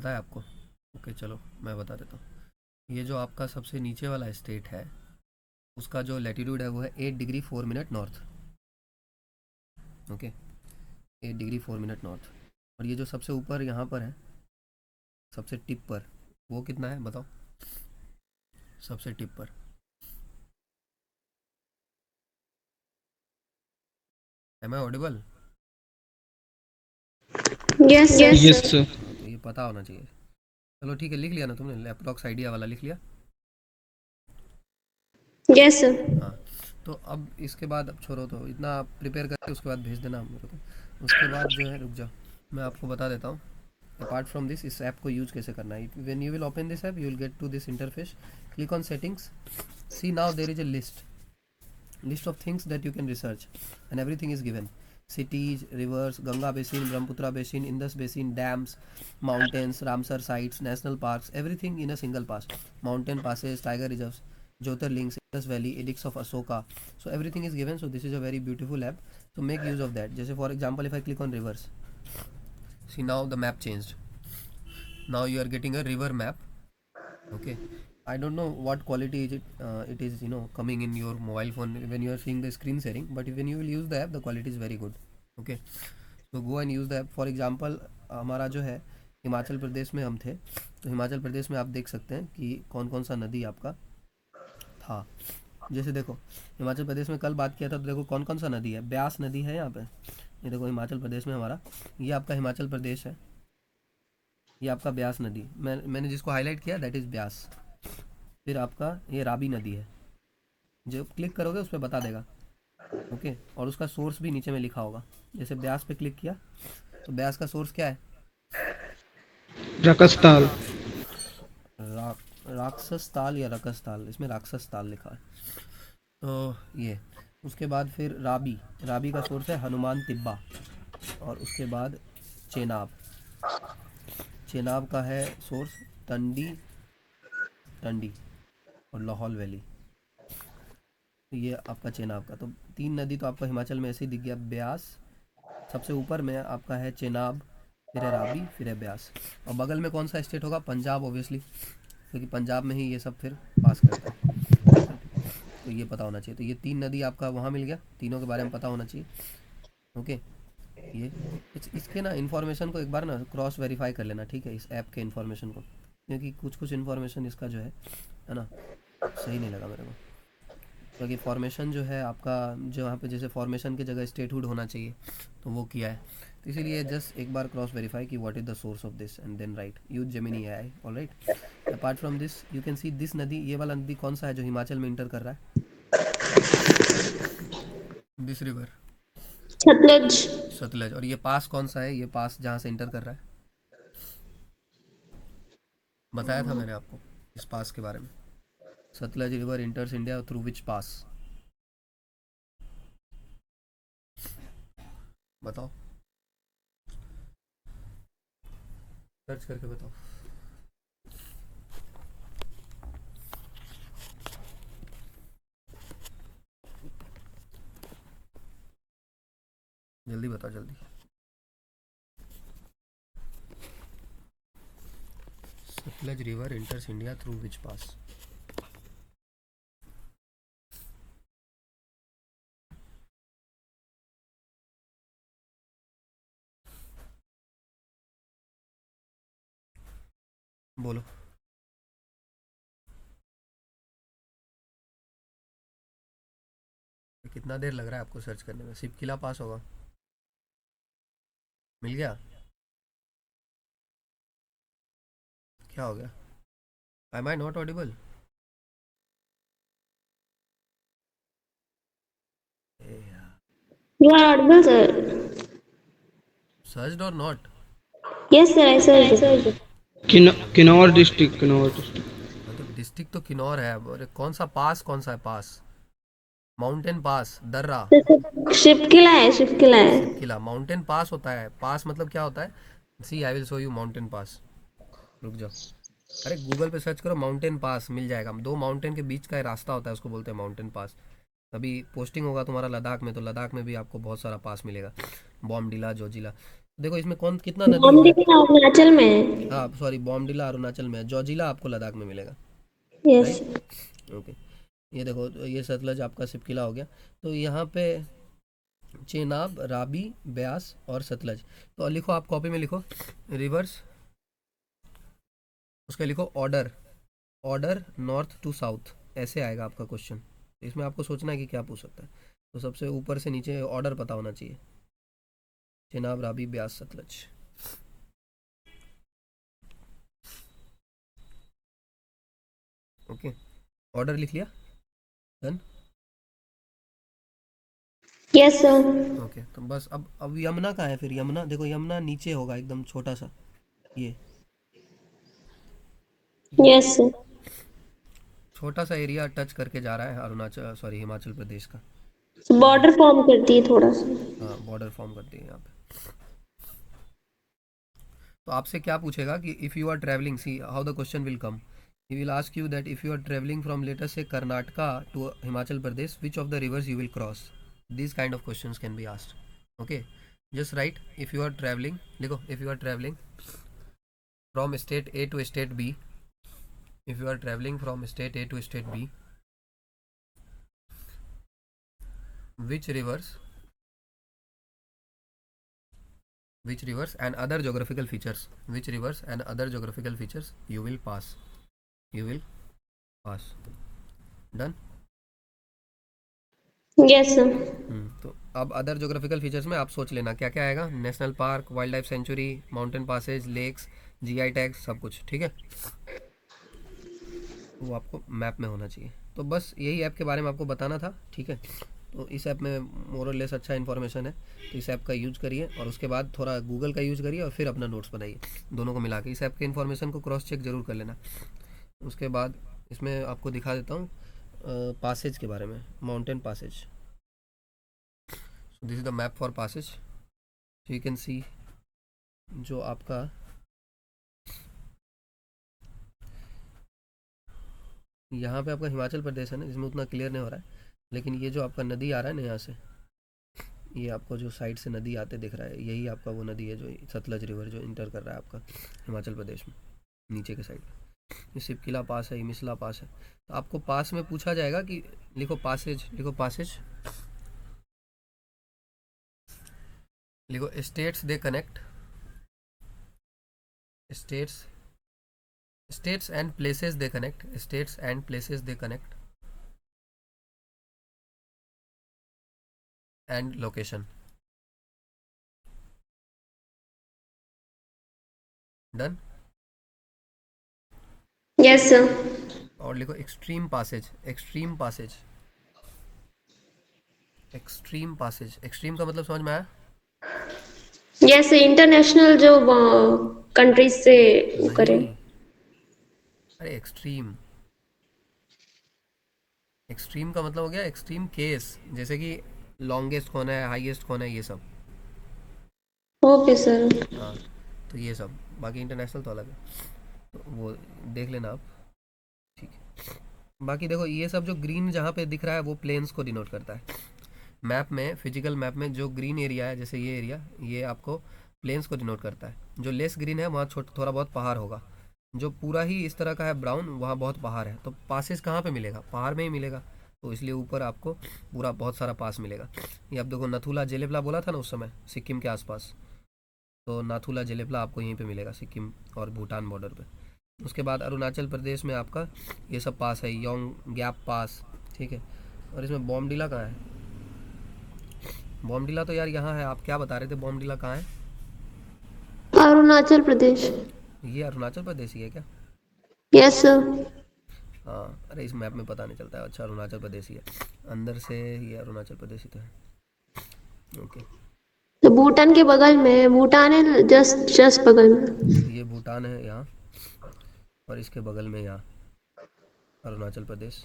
पता है आपको? ओके चलो मैं बता देता हूँ। ये जो आपका सबसे नीचे वाला स्टेट है, उसका जो लैटिट्यूड है वो है 8 degree 4 minute north. Okay, 8 degree 4 minute north. और ये जो सबसे ऊपर यहाँ पर है, सबसे टिप पर, वो कितना है बताओ? सबसे टिप पर। Am I audible? Yes sir. Yes sir. हाँ तो ये पता होना चाहिए। चलो ठीक है, लिख लिया ना तुमने? लैपटॉक्स आइडिया वाला लिख लिया? Yes sir. हाँ। तो अब इसके बाद, अब छोड़ो, तो इतना आप प्रिपेयर करके उसके बाद भेज देना मेरे को। उसके बाद जो है, रुक जाओ, मैं आपको बता देता हूँ। अपार्ट फ्रॉम दिस, इस ऐप को यूज़ कैसे करना है। When you will open this app, you will get to this interface, click on settings, see now there is a list of things that you can research, and everything is given: cities, rivers, Ganga basin, Brahmaputra basin, Indus basin, dams, mountains, Ramsar sites, national parks, everything in a single pass. Mountain passes, tiger reserves, Jyotirlings, Indus Valley, edicts of Asoka. So everything is given. So this is a very beautiful app, so make use of that. Just for example, if I click on rivers, see now the map changed. Now you are getting a river map. Okay, I don't know what quality is it, it is, coming in your mobile phone when you are seeing the screen sharing, but when you will use the app, the quality is very good. Okay, so go and use the app. For example, हमारा जो है, हिमाचल प्रदेश में हम थे, तो हिमाचल प्रदेश में आप देख सकते हैं कि कौन कौन सा नदी आपका था। जैसे देखो, हिमाचल प्रदेश में कल बात किया था, तो देखो कौन कौन सा नदी है। ब्यास नदी है यहाँ पे, ये देखो हिमाचल प्रदेश में हमारा, ये आपका हिमाचल प्रदेश है, ये आपका ब्यास नदी, मैंने जिसको हाईलाइट किया दैट इज़ ब्यास। फिर आपका ये राबी नदी है, जो क्लिक करोगे उस पर बता देगा। ओके, और उसका सोर्स भी नीचे में लिखा होगा। जैसे ब्यास पे क्लिक किया, तो ब्यास का सोर्स क्या है? रकस्ताल। रा, राक्षस ताल या रकस ताल, इसमें राक्षस ताल लिखा है। तो ये, उसके बाद फिर राबी, राबी का सोर्स है हनुमान तिब्बा। और उसके बाद चेनाब, चेनाब का है सोर्स टंडी, टंडी और लाहौल वैली। तो ये आपका चेनाब का, तो 3 नदी तो आपको हिमाचल में ऐसे ही दिख गया। ब्यास सबसे ऊपर में आपका है, चेनाब, फिर है राबी, फिर है ब्यास। और बगल में कौन सा स्टेट होगा? पंजाब ऑब्वियसली, क्योंकि पंजाब में ही ये सब फिर पास करता है। तो ये पता होना चाहिए। तो ये 3 नदी आपका वहाँ मिल गया, तीनों के बारे में पता होना चाहिए। ओके, ये इसके ना इन्फॉर्मेशन को एक बार ना क्रॉस वेरीफाई कर लेना, ठीक है, इस ऐप के इन्फॉर्मेशन को, क्योंकि कुछ कुछ इन्फॉर्मेशन इसका जो है ना, सही नहीं लगा मेरे को। क्योंकि फॉर्मेशन जो है आपका, जो यहाँ पे जैसे फॉर्मेशन की जगह स्टेटहुड होना चाहिए, तो वो किया है। तो इसीलिए जस्ट एक बार क्रॉस वेरीफाई कि what is the source of this and then right, use Gemini AI. All right, apart from this you can see this नदी, ये वाला नदी कौन सा है जो हिमाचल में इंटर कर रहा है? This river, Sutlej. सतलज। और ये पास कौन सा है, ये पास जहाँ से इंटर कर रहा है? बताया था मैंने आपको इस पास के बारे में। Sutlej river enters India through which pass? बताओ, सर्च करके बताओ। जल्दी बताओ जल्दी। Sutlej river enters India through which pass? बोलो। कितना देर लग रहा है आपको सर्च करने में? सिर्फ किला पास होगा? मिल गया? क्या हो गया? Am I not audible? You are audible, sir. Search और not? Yes, sir. I searched. Kinnaur district, Kinnaur district. हाँ तो डिस्ट्रिक्ट तो किन्नौर है, और कौन सा पास, कौन सा है पास? माउंटेन पास, दर्रा। शिपकिला है, शिपकिला है। सिप किला माउंटेन पास होता है। पास मतलब क्या होता है? See I will show you mountain pass. रुक जाओ, अरे गूगल पे सर्च करो माउंटेन पास, मिल जाएगा। दो माउंटेन के बीच का एक रास्ता होता है, उसको बोलते हैं माउंटेन पास। अभी पोस्टिंग होगा तुम्हारा लद्दाख में, तो लद्दाख में भी आपको बहुत सारा पास मिलेगा, बॉमडिला, जोजिला। देखो इसमें कौन कितना नदी हो गया। बॉम्डिला अरुणाचल में है। हाँ सॉरी, बॉमडिला अरुणाचल में है, जोजिला आपको लद्दाख में मिलेगा। यस। Right, okay. ये देखो, तो ये सतलज आपका सिपकिला हो गया। तो यहाँ पे चेनाब, राबी, ब्यास और सतलज। तो लिखो, आप कॉपी में लिखो रिवर्स, उसका लिखो order, order north to south, ऐसे आएगा आपका क्वेश्चन। इसमें आपको सोचना है कि क्या पूछ सकता है। तो सबसे ऊपर से नीचे ऑर्डर पता होना चाहिए, चेनाब, राबी, ब्यास, सतलज। ओके, ऑर्डर लिख लिया, डन। Yes sir. ओके, तो बस अब यमुना कहाँ है फिर? यमुना देखो, यमुना नीचे होगा एकदम छोटा सा, ये यस सर। छोटा सा एरिया टच करके जा रहा है अरुणाचल, सॉरी हिमाचल प्रदेश का। ठीक है, बॉर्डर फॉर्म करती है थोड़ा सा। हाँ बॉर्डर फॉर्म करती है यहाँ पे। तो आपसे क्या पूछेगा कि if you are travelling, see how the question will come. He will ask you that if you are travelling from let's say Karnataka to Himachal Pradesh, which of the rivers you will cross. This kind of questions can be asked. Okay, just write if you are travelling, लिखो if you are travelling from state A to state B, if you are traveling from state A to state B, which rivers and other geographical features, which rivers and other geographical features you will pass, you will pass, done। Yes sir. तो अब other geographical features में आप सोच लेना क्या क्या आएगा, national park, wild life sanctuary, mountain passes, lakes, GI tags, सब कुछ। ठीक है, वो आपको मैप में होना चाहिए। तो बस यही ऐप के बारे में आपको बताना था। ठीक है, तो इस ऐप में मोर और लेस अच्छा इन्फॉर्मेशन है, तो इस ऐप का यूज़ करिए और उसके बाद थोड़ा गूगल का यूज़ करिए और फिर अपना नोट्स बनाइए, दोनों को मिला के इस ऐप के इन्फॉर्मेशन को क्रॉस चेक जरूर कर लेना। उसके बाद इसमें आपको दिखा देता हूँ पासेज के बारे में, mountain passes. This is the map for passes, you can see जो आपका यहाँ पे आपका हिमाचल प्रदेश है ना, जिसमें उतना क्लियर नहीं हो रहा है, लेकिन ये जो आपका नदी आ रहा है ना यहाँ से, ये आपको जो साइड से नदी आते दिख रहा है, यही आपका वो नदी है जो सतलज रिवर जो इंटर कर रहा है आपका हिमाचल प्रदेश में नीचे के साइड में। ये सिपकिला पास है, ये मिसला पास है। तो आपको पास में पूछा जाएगा कि लिखो पासेज, लिखो पासेज, लिखो states they connect, states, states and places they connect, states and places they connect, and location, done. Yes sir. और लिखो extreme passes, extreme passes, extreme passes, extreme का मतलब समझ में आया? यस, इंटरनेशनल जो कंट्रीज से वो करे। नहीं, अरे एक्सट्रीम, एक्सट्रीम का मतलब हो गया एक्सट्रीम केस, जैसे कि लॉन्गेस्ट कौन है, हाईएस्ट कौन है, ये सब। Okay sir. हाँ, तो ये सब, बाकी इंटरनेशनल तो अलग है, तो वो देख लेना आप। ठीक है, बाकी देखो ये सब जो ग्रीन जहाँ पे दिख रहा है वो प्लेन्स को डिनोट करता है। मैप में, फिजिकल मैप में जो ग्रीन एरिया है, जैसे ये एरिया, ये आपको प्लेन्स को डिनोट करता है। जो लेस ग्रीन है वहाँ थोड़ा बहुत पहाड़ होगा। जो पूरा ही इस तरह का है ब्राउन, वहाँ बहुत पहाड़ है। तो पासेस कहाँ पे मिलेगा? पहाड़ में ही मिलेगा। तो इसलिए ऊपर आपको पूरा बहुत सारा पास मिलेगा। ये आप देखो, नथुला जेलेपला बोला था ना उस समय, सिक्किम के आसपास, तो नाथुला जेलेपला आपको यहीं पे मिलेगा, सिक्किम और भूटान बॉर्डर पे। उसके बाद अरुणाचल प्रदेश में आपका ये सब पास है, योंग गैप पास। ठीक है, और इसमें बॉमडिला कहाँ है? बॉमडिला तो यार यहाँ है, आप क्या बता रहे थे, बॉमडिला कहाँ है? अरुणाचल प्रदेश। ये अरुणाचल प्रदेश ही है क्या? Yes sir. हाँ, अरे इस मैप में पता नहीं चलता है। अच्छा, अरुणाचल प्रदेश ही है अंदर से, ये अरुणाचल प्रदेश ही तो है। ओके, तो भूटान के बगल में, भूटान है जस्ट जस्ट बगल में। ये भूटान है यहाँ, और इसके बगल में यहाँ अरुणाचल प्रदेश।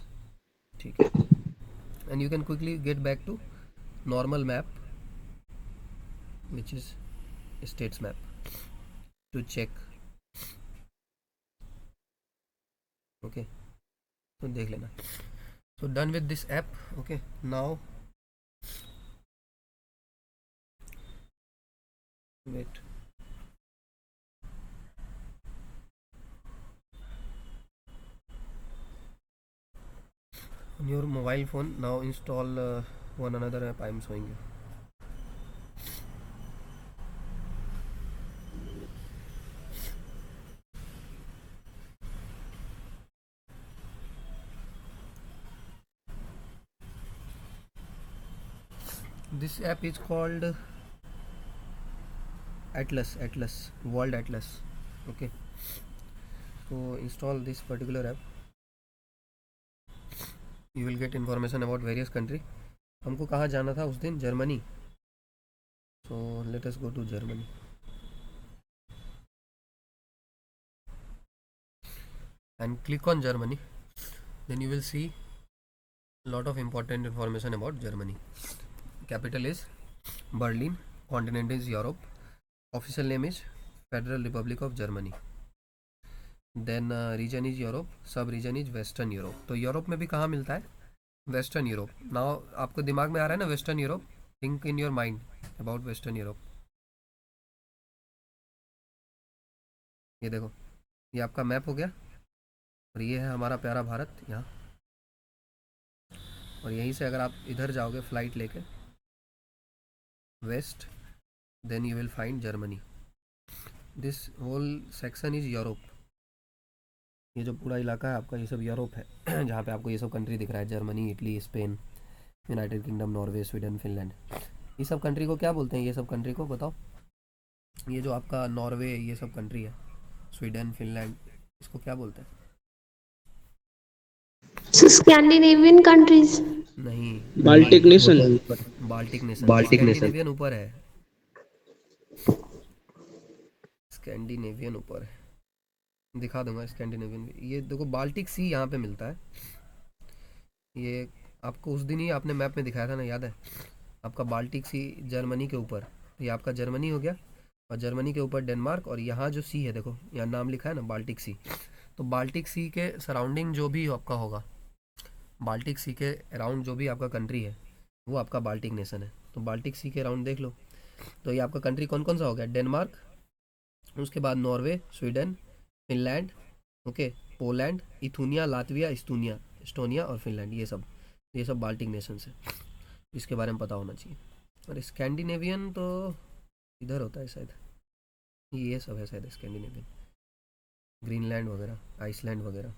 ठीक है, and you can quickly get back to normal map which is states map to check. Okay, तो देख लेना। So done with this app. Okay, now wait. On your mobile phone now install one another app I am showing you. This app is called Atlas, World Atlas. Okay, so install this particular app. You will get information about various country. हमको कहाँ जाना था उस दिन? Germany. So let us go to Germany. And click on Germany. Then you will see lot of important information about Germany. Capital is Berlin. Continent is Europe. Official name is Federal Republic of Germany. Then region is Europe. सब region is Western Europe. तो Europe में भी कहाँ मिलता है? Western Europe. Now आपको दिमाग में आ रहा है ना western Europe? Think in your mind about western Europe. ये देखो, ये आपका मैप हो गया और ये है हमारा प्यारा भारत यहाँ. और यहीं से अगर आप इधर जाओगे फ्लाइट लेके west, then you will find Germany. This whole section is Europe. ये जो पूरा इलाका है आपका ये सब यूरोप है. जहाँ पे आपको ये सब कंट्री दिख रहा है, Germany, Italy, Spain, United kingdom, Norway, Sweden, Finland. ये सब कंट्री को क्या बोलते हैं? ये सब कंट्री को बताओ. ये जो आपका नॉर्वे, ये सब कंट्री है, स्वीडन, फिनलैंड, इसको क्या बोलते हैं? So Scandinavian countries. नहीं, Baltic nation. Baltic nation. Scandinavian ऊपर है. स्कैंडिनेवियन ऊपर है, दिखा दूंगा स्कैंडिनेवियन. ये देखो बाल्टिक सी यहाँ पे मिलता है. ये आपको उस दिन ही आपने मैप में दिखाया था ना, याद है? आपका बाल्टिक सी जर्मनी के ऊपर. ये आपका जर्मनी हो गया और जर्मनी के ऊपर डेनमार्क. और यहाँ जो सी है देखो, यहाँ नाम लिखा है ना बाल्टिक सी. तो बाल्टिक सी के सराउंडिंग जो भी आपका होगा, बाल्टिक सी के अराउंड जो भी आपका कंट्री है वो आपका बाल्टिक नेशन है. तो बाल्टिक सी के अराउंड देख लो. तो ये आपका कंट्री कौन कौन सा हो गया? डेनमार्क, उसके बाद Norway, Sweden, Finland, okay, Poland, Lithuania, Latvia, Estonia और फिनलैंड. ये सब बाल्टिक नेशंस है. इसके बारे में पता होना चाहिए. और स्कैंडिनेवियन तो इधर होता है शायद. ये सब है शायद स्कैंडिनेवियन. ग्रीनलैंड वगैरह, आइसलैंड वगैरह.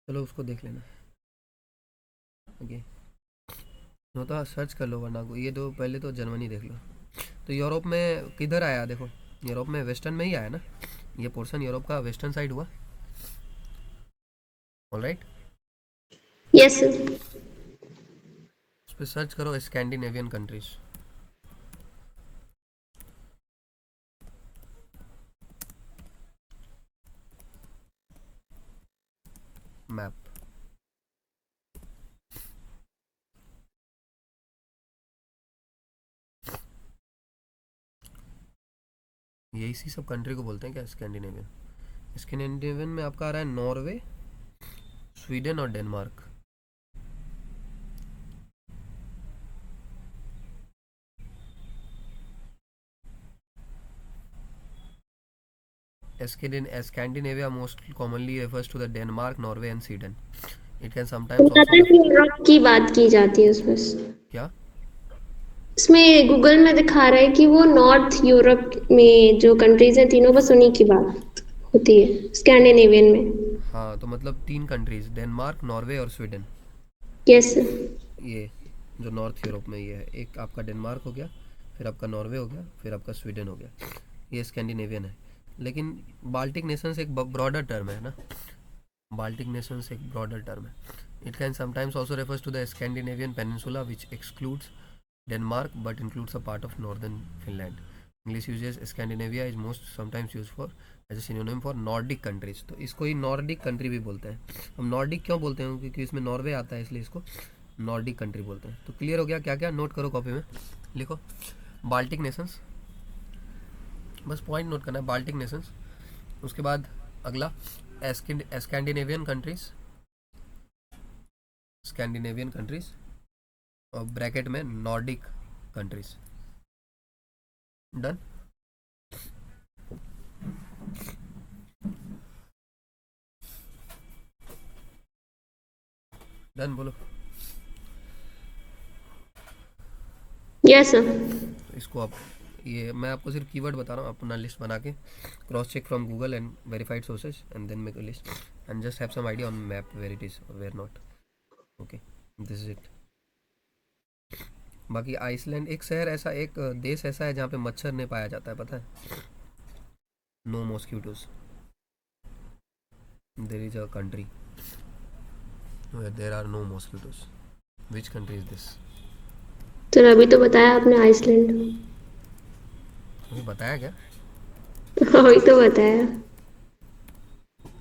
चलो उसको देख लेना. ओके, तो सर्च कर लो वरना को. ये तो पहले तो जर्मनी देख लो. तो यूरोप में किधर आया? देखो यूरोप में वेस्टर्न में ही आया ना. ये पोर्शन यूरोप का वेस्टर्न साइड हुआ. Alright, Yes, sir. उस पर सर्च करो स्कैंडिनेवियन कंट्रीज. मैप. ये इसी सब कंट्री को बोलते हैं क्या? स्कैंडिनेवियन. स्कैंडिनेवियन में आपका आ रहा है नॉर्वे, स्वीडन और Denmark. Scandinavia most commonly refers to the Denmark, Norway and Sweden. It can sometimes also Southern Europe की बात की जाती है उसमें. क्या? इसमें गूगल में दिखा रहा है कि वो नॉर्थ यूरोप में जो कंट्रीज हैं तीनों, बस उन्हीं की बात होती है स्कैंडिनेवियन में. हाँ, तो मतलब 3 कंट्रीज, डेनमार्क, नॉर्वे और स्वीडन. यस. ये जो नॉर्थ यूरोप में ये है. एक आपका डेनमार्क हो गया, फिर आपका नॉर्वे हो गया, फिर आपका स्वीडन हो गया. ये स्कैंडिनेवियन है. लेकिन बाल्टिक नेशंस एक ब्रॉडर टर्म है ना. बाल्टिक नेशंस एक ब्रॉडर टर्म है. It can sometimes also refers to the Scandinavian peninsula which excludes Denmark but includes a part of northern Finland. English uses Scandinavia is most sometimes used for as a synonym for Nordic countries. तो इसको ही Nordic country भी बोलते हैं. हम Nordic क्यों बोलते हैं? क्योंकि इसमें नॉर्वे आता है, इसलिए इसको नॉर्डिक कंट्री बोलते हैं. तो क्लियर हो गया? क्या क्या नोट करो, कॉपी में लिखो. बाल्टिक नेशंस, बस पॉइंट नोट करना है. Baltic Nations. उसके बाद अगला स्कैंडिनेवियन कंट्रीज. स्कैंडिनेवियन कंट्रीज और ब्रैकेट में नॉर्डिक कंट्रीज. डन। डन बोलो। Yes sir. इसको आप, ये मैं आपको सिर्फ कीवर्ड बता रहा हूँ, अपना लिस्ट बना के cross check from Google and verified sources and then make a list and just have some idea on map where it is और where not. Okay, this is it. बाकी आइसलैंड एक शहर ऐसा, एक देश ऐसा है जहाँ पे मच्छर नहीं पाया जाता है, पता है? No mosquitoes. There is a country where there are no mosquitoes. Which country is this? Sir अभी तो बताया आपने आइसलैंड। मुझे बताया क्या? अभी तो बताया।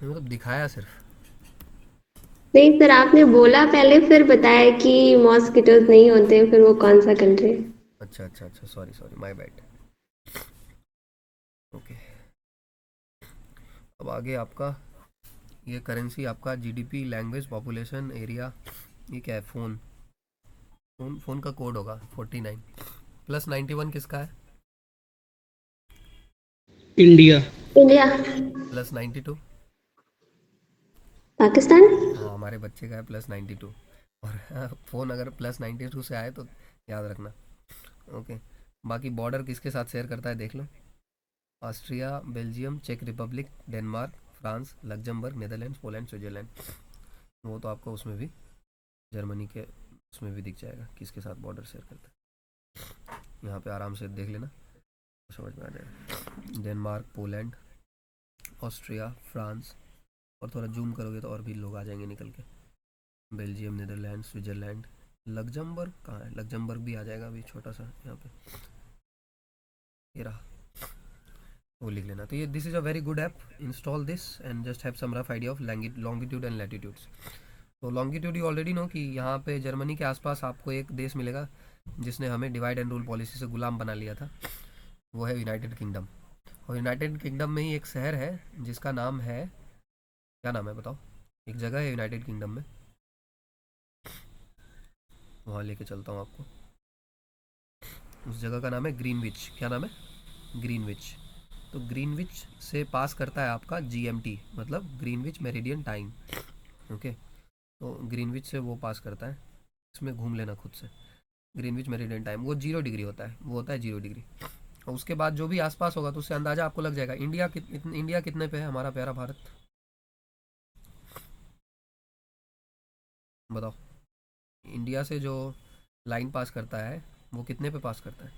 मतलब दिखाया सिर्फ। नहीं सर, आपने बोला पहले फिर बताया कि मॉस्किटोज नहीं होते, फिर वो कौन सा कंट्री है। अच्छा अच्छा अच्छा, sorry sorry, my bad. Okay, अब आगे आपका ये करेंसी, आपका जीडीपी, लैंग्वेज, पॉपुलेशन, एरिया, ये क्या है? फ़ोन। फ़ोन का कोड होगा 49 प्लस 91 किसका है? इंडिया। इंडिया। प्लस 92। पाकिस्तान। हाँ, हमारे बच्चे का है प्लस 92। और फ़ोन अगर प्लस 92 से आए तो याद रखना। ओके, बाकी बॉर्डर किसके साथ शेयर करता है देख लो। ऑस्ट्रिया, बेल्जियम, चेक Republic, Denmark, France, Luxembourg, Netherland, Poland, Switzerland. वो तो आपको उसमें भी, जर्मनी के उसमें भी दिख जाएगा किसके साथ बॉर्डर शेयर करता है। यहाँ पे आराम से देख लेना, समझ में आ जाएगा। डेनमार्क, पोलैंड, ऑस्ट्रिया, फ्रांस, और थोड़ा जूम करोगे तो और भी लोग आ जाएंगे निकल के। बेल्जियम, नीदरलैंड, स्विट्जरलैंड, लग्जमबर्ग कहाँ है? लग्जमबर्ग भी आ जाएगा अभी, छोटा सा यहाँ पे, ये रहा, वो लिख लेना। तो ये this is a very good app, install this and just have some rough idea of longitude and latitudes. तो लॉन्गिट्यूड यू ऑलरेडी नो कि यहाँ पे जर्मनी के आसपास आपको एक देश मिलेगा जिसने हमें डिवाइड एंड रूल पॉलिसी से गुलाम बना लिया था, वो है यूनाइटेड किंगडम। और यूनाइटेड किंगडम में ही एक शहर है जिसका नाम है, क्या नाम है बताओ? एक जगह है यूनाइटेड किंगडम में, वहाँ लेके चलता हूँ आपको। उस जगह का नाम है ग्रीनविच। क्या नाम है? ग्रीनविच। तो ग्रीनविच से पास करता है आपका जीएमटी, मतलब ग्रीनविच मेरिडियन टाइम। ओके, तो ग्रीनविच से वो पास करता है, इसमें घूम लेना खुद से। ग्रीनविच मेरिडियन टाइम वो 0 डिग्री होता है, वो होता है 0 डिग्री। और उसके बाद जो भी आसपास होगा तो उससे अंदाज़ा आपको लग जाएगा। इंडिया कितने पे है, हमारा प्यारा भारत? बताओ। इंडिया से जो लाइन पास करता है वो कितने पे पास करता है?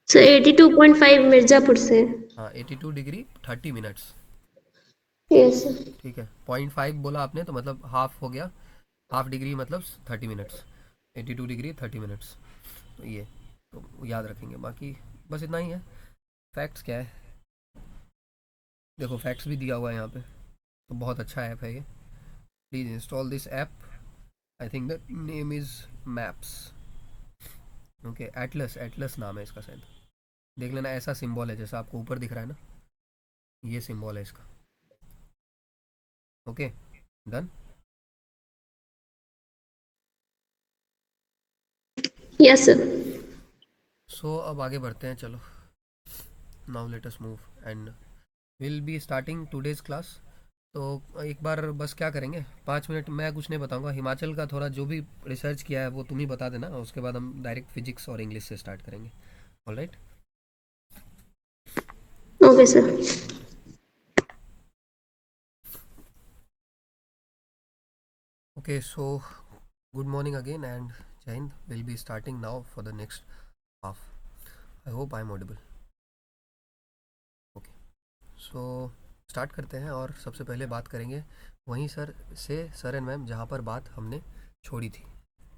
सर 82.5 मिर्जापुर से। हाँ, 82 डिग्री 30 मिनट्स। Yes sir. ठीक है, 0.5 बोला आपने तो मतलब हाफ हो गया, हाफ डिग्री मतलब 30 मिनट्स, 82 डिग्री 30 मिनट्स। तो ये तो याद रखेंगे, बाकी बस इतना ही है। फैक्ट्स क्या है, देखो फैक्ट्स भी दिया हुआ है यहाँ पे, तो बहुत अच्छा ऐप है ये। Please install this app. I think the name is maps. Okay, Atlas, Atlas नाम है इसका शायद। देख लेना, ऐसा सिंबल है जैसा आपको ऊपर दिख रहा है ना, ये सिंबल है इसका। Okay, done. Yes sir. So अब आगे बढ़ते हैं, चलो। Now let us move and will be starting today's class. तो एक बार बस क्या करेंगे, 5 मिनट मैं कुछ नहीं बताऊंगा, हिमाचल का थोड़ा जो भी रिसर्च किया है वो तुम ही बता देना, उसके बाद हम डायरेक्ट फिजिक्स और इंग्लिश से स्टार्ट करेंगे। Alright? Okay sir. Okay, so good morning again and Jai Hind. Will be starting now for the next half. I hope I am audible. Okay, so start करते हैं और सबसे पहले बात करेंगे वहीं सर एंड मैम जहाँ पर बात हमने छोड़ी थी,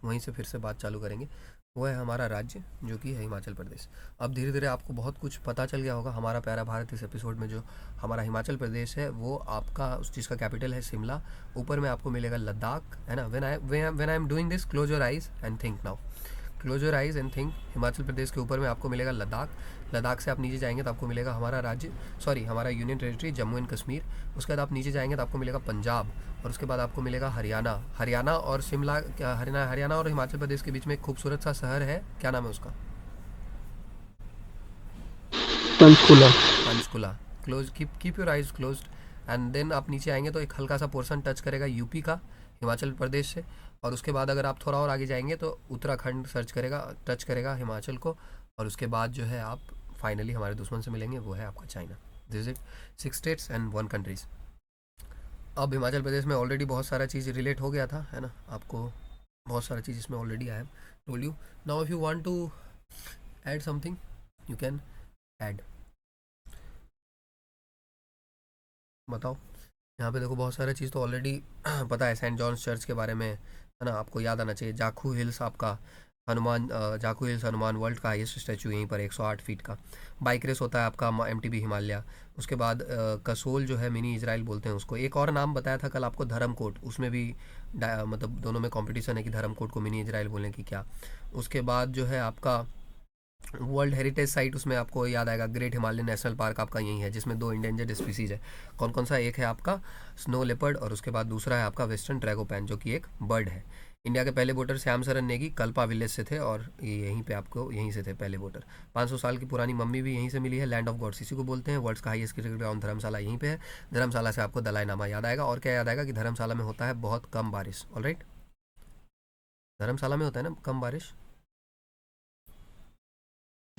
वहीं से फिर से बात चालू करेंगे। वो है हमारा राज्य जो कि है हिमाचल प्रदेश। अब धीरे धीरे आपको बहुत कुछ पता चल गया होगा हमारा प्यारा भारत इस एपिसोड में। जो हमारा हिमाचल प्रदेश है वो आपका उस चीज़ का कैपिटल है शिमला, ऊपर में आपको मिलेगा लद्दाख, है ना। When I am doing this, close your eyes and think now. Close your eyes and think. Himachal Pradesh के ऊपर में आपको मिलेगा लद्दाख, लद्दाख से आप नीचे जाएंगे तो आपको मिलेगा हमारा राज्य, सॉरी हमारा union territory Jammu and Kashmir. उसके बाद आप नीचे जाएंगे तो आपको मिलेगा पंजाब, और उसके बाद आपको मिलेगा हरियाणा। हरियाणा और शिमला, क्या हरियाणा और हिमाचल प्रदेश के बीच में एक खूबसूरत सा शहर है, क्या नाम है उसका? Panchkula. Panchkula. Close, keep your eyes closed. And then आप नीचे आएंगे तो एक हल्का सा पोर्शन टच करेगा यूपी का, हिमाचल प्रदेश से। और उसके बाद अगर आप थोड़ा और आगे जाएंगे तो उत्तराखंड सर्च करेगा, टच करेगा हिमाचल को। और उसके बाद जो है आप फाइनली हमारे दुश्मन से मिलेंगे, वो है आपका China. This it, 6 states and 1 countries. अब हिमाचल प्रदेश में ऑलरेडी बहुत सारा चीज़ रिलेट हो गया था, है ना, आपको बहुत सारा चीज़ इसमें already I have told you. Now if you want to add something you can add. बताओ। यहाँ पे देखो बहुत सारा चीज़ तो ऑलरेडी पता है। सेंट जॉन्स चर्च के बारे में, है ना, आपको याद आना चाहिए। जाखू हिल्स आपका हनुमान, जाखू हिल्स हनुमान वर्ल्ड का हाईएस्ट स्टैचू यहीं पर 108 फीट का। बाइक रेस होता है आपका MTB हिमालय। उसके बाद कसोल जो है मिनी इजराइल बोलते हैं उसको। एक और नाम बताया था कल आपको, धर्मकोट, उसमें भी मतलब दोनों में कंपटीशन है कि धर्मकोट को मिनी इजराइल बोलने की क्या। उसके बाद जो है आपका वर्ल्ड हेरिटेज साइट, उसमें आपको याद आएगा ग्रेट हिमालयन नेशनल पार्क आपका यही है, जिसमें 2 इंडेंजर्ड स्पीसीज है। कौन कौन सा? एक है आपका स्नो लेपर्ड और उसके बाद दूसरा है आपका वेस्टर्न ट्रैगोपैन जो कि एक बर्ड है। इंडिया के पहले वोटर श्याम सरन नेगी कल्पा विलेज से थे और ये यहीं पे आपको यहीं से थे पहले वोटर। 500 साल की पुरानी मम्मी भी यहीं से मिली है। लैंड ऑफ गॉड्स इसी को बोलते हैं। वर्ल्ड्स का हाईएस्ट क्रिकेट ग्राउंड धर्मशाला यहीं पे है। धर्मशाला से आपको दलाई नामा याद आएगा। और क्या याद आएगा कि धर्मशाला में होता है बहुत कम बारिश। ऑलराइट, धर्मशाला में होता है ना कम बारिश।